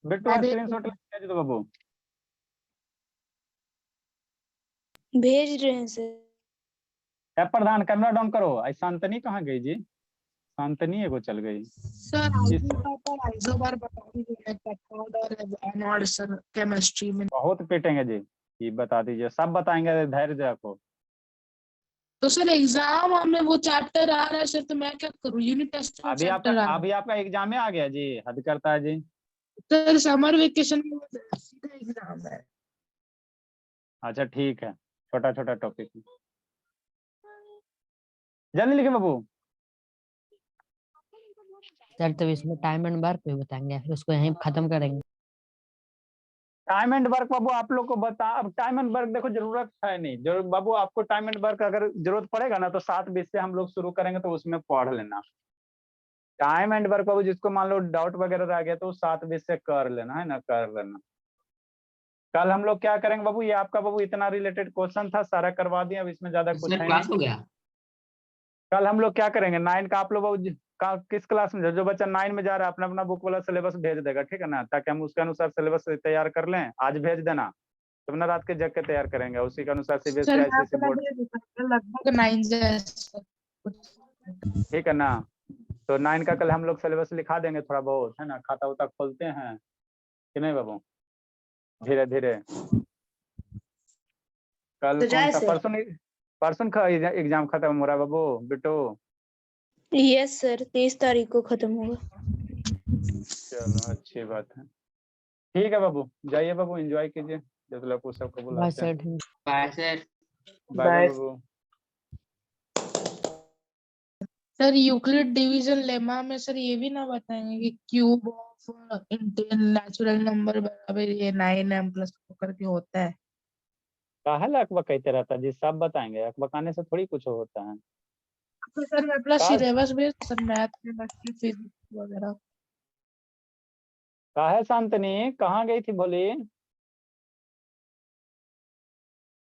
बिट्टू अरे स्क्रीनशॉट लेके भेज दो बाबू। भेज रहे हैं सर। ऐप प्रधान कैमरा डाउन करो। आई शांतनी कहाँ गई जी? शांतनी एगो चल गई। सर आइसोबार बता दीजिए कैथोड और एनोड सर केमिस्ट्री में। बहुत पीटेंगे जी, ये बता दीजिए, सब बताएंगे, धैर्य रखो। तो सर एग्जाम में वो चैप्टर आ रहा है सर, तो मैं क्या करूँ? यूनिट टेस्ट में चैप्टर आ रहा अभी आपका एग्जाम में आ गया जी, हद करता है जी। है सर। समर वेकेशन में सीधा एग्जाम है। अच्छा ठीक है, छोटा छोटा टॉपिक जल्दी लिखे बाबू। सर तो इसमें टाइम एंड वर्क भी बताएंगे, फिर उसको यहीं खत्म करेंगे। टाइम एंड वर्क बाबू आप लोग को बता, अब टाइम एंड वर्क देखो जरूरत है नहीं, जरूर बाबू आपको टाइम एंड वर्क अगर जरूरत पड़ेगा ना तो 7:20 से हम लोग शुरू करेंगे, तो उसमें पढ़ लेना। टाइम एंड वर्क बाबू जिसको मान लो डाउट वगैरह रह गया तो 7:20 से कर लेना, है ना, कर लेना। कल हम लोग क्या करेंगे बाबू, ये आपका बाबू इतना रिलेटेड क्वेश्चन था, सारा करवा दिया, अब इसमें ज्यादा कुछ सर है क्लास नहीं। हो गया। कल हम लोग क्या करेंगे, 9 का आप लोग बाबू किस क्लास में जो बच्चा 9 में जा रहा है अपना अपना बुक वाला सिलेबस भेज देगा, ठीक है ना, ताकि हम उसके अनुसार सिलेबस तैयार कर लें। आज भेज देना, तो ना रात के जग के तैयार करेंगे, उसी के अनुसार सीबीएसई सर मैं आईसीएसई अपना बोर्ड, दे दूंगा लगभग 9 से। ठीक है ना। तो 9 का कल हम लोग सिलेबस लिखा देंगे थोड़ा बहुत, है ना, खाता उता खोलते हैं कि नहीं बाबू, धीरे धीरे। कल तो कौन जाए सा, सर। परसों का एग्जाम खत्म हो रहा है बाबू बिट्टू। यस सर, 23 तारीख को खत्म होगा। चलो अच्छी बात है, ठीक है बाबू, जाइए बाबू, एंजॉय कीजिए, जब तक को सबको बाय बुलाते हैं। Sir. Bye sir. Bye bye बाबू। सर यूक्लिड डिवीजन लेमा में सर ये भी ना बताएंगे कि क्यूब ऑफ नेचुरल नंबर बराबर ये 9m+ करके होता है। काहे अकबा कहते रहता जी, सब बताएंगे, अकबकाने से थोड़ी कुछ होता है। तो सर मैं अपना काश सिलेबस भेज सर, मैथ केमिस्ट्री फिजिक्स वगैरह। काहे शांतनी कहाँ गई थी भोली?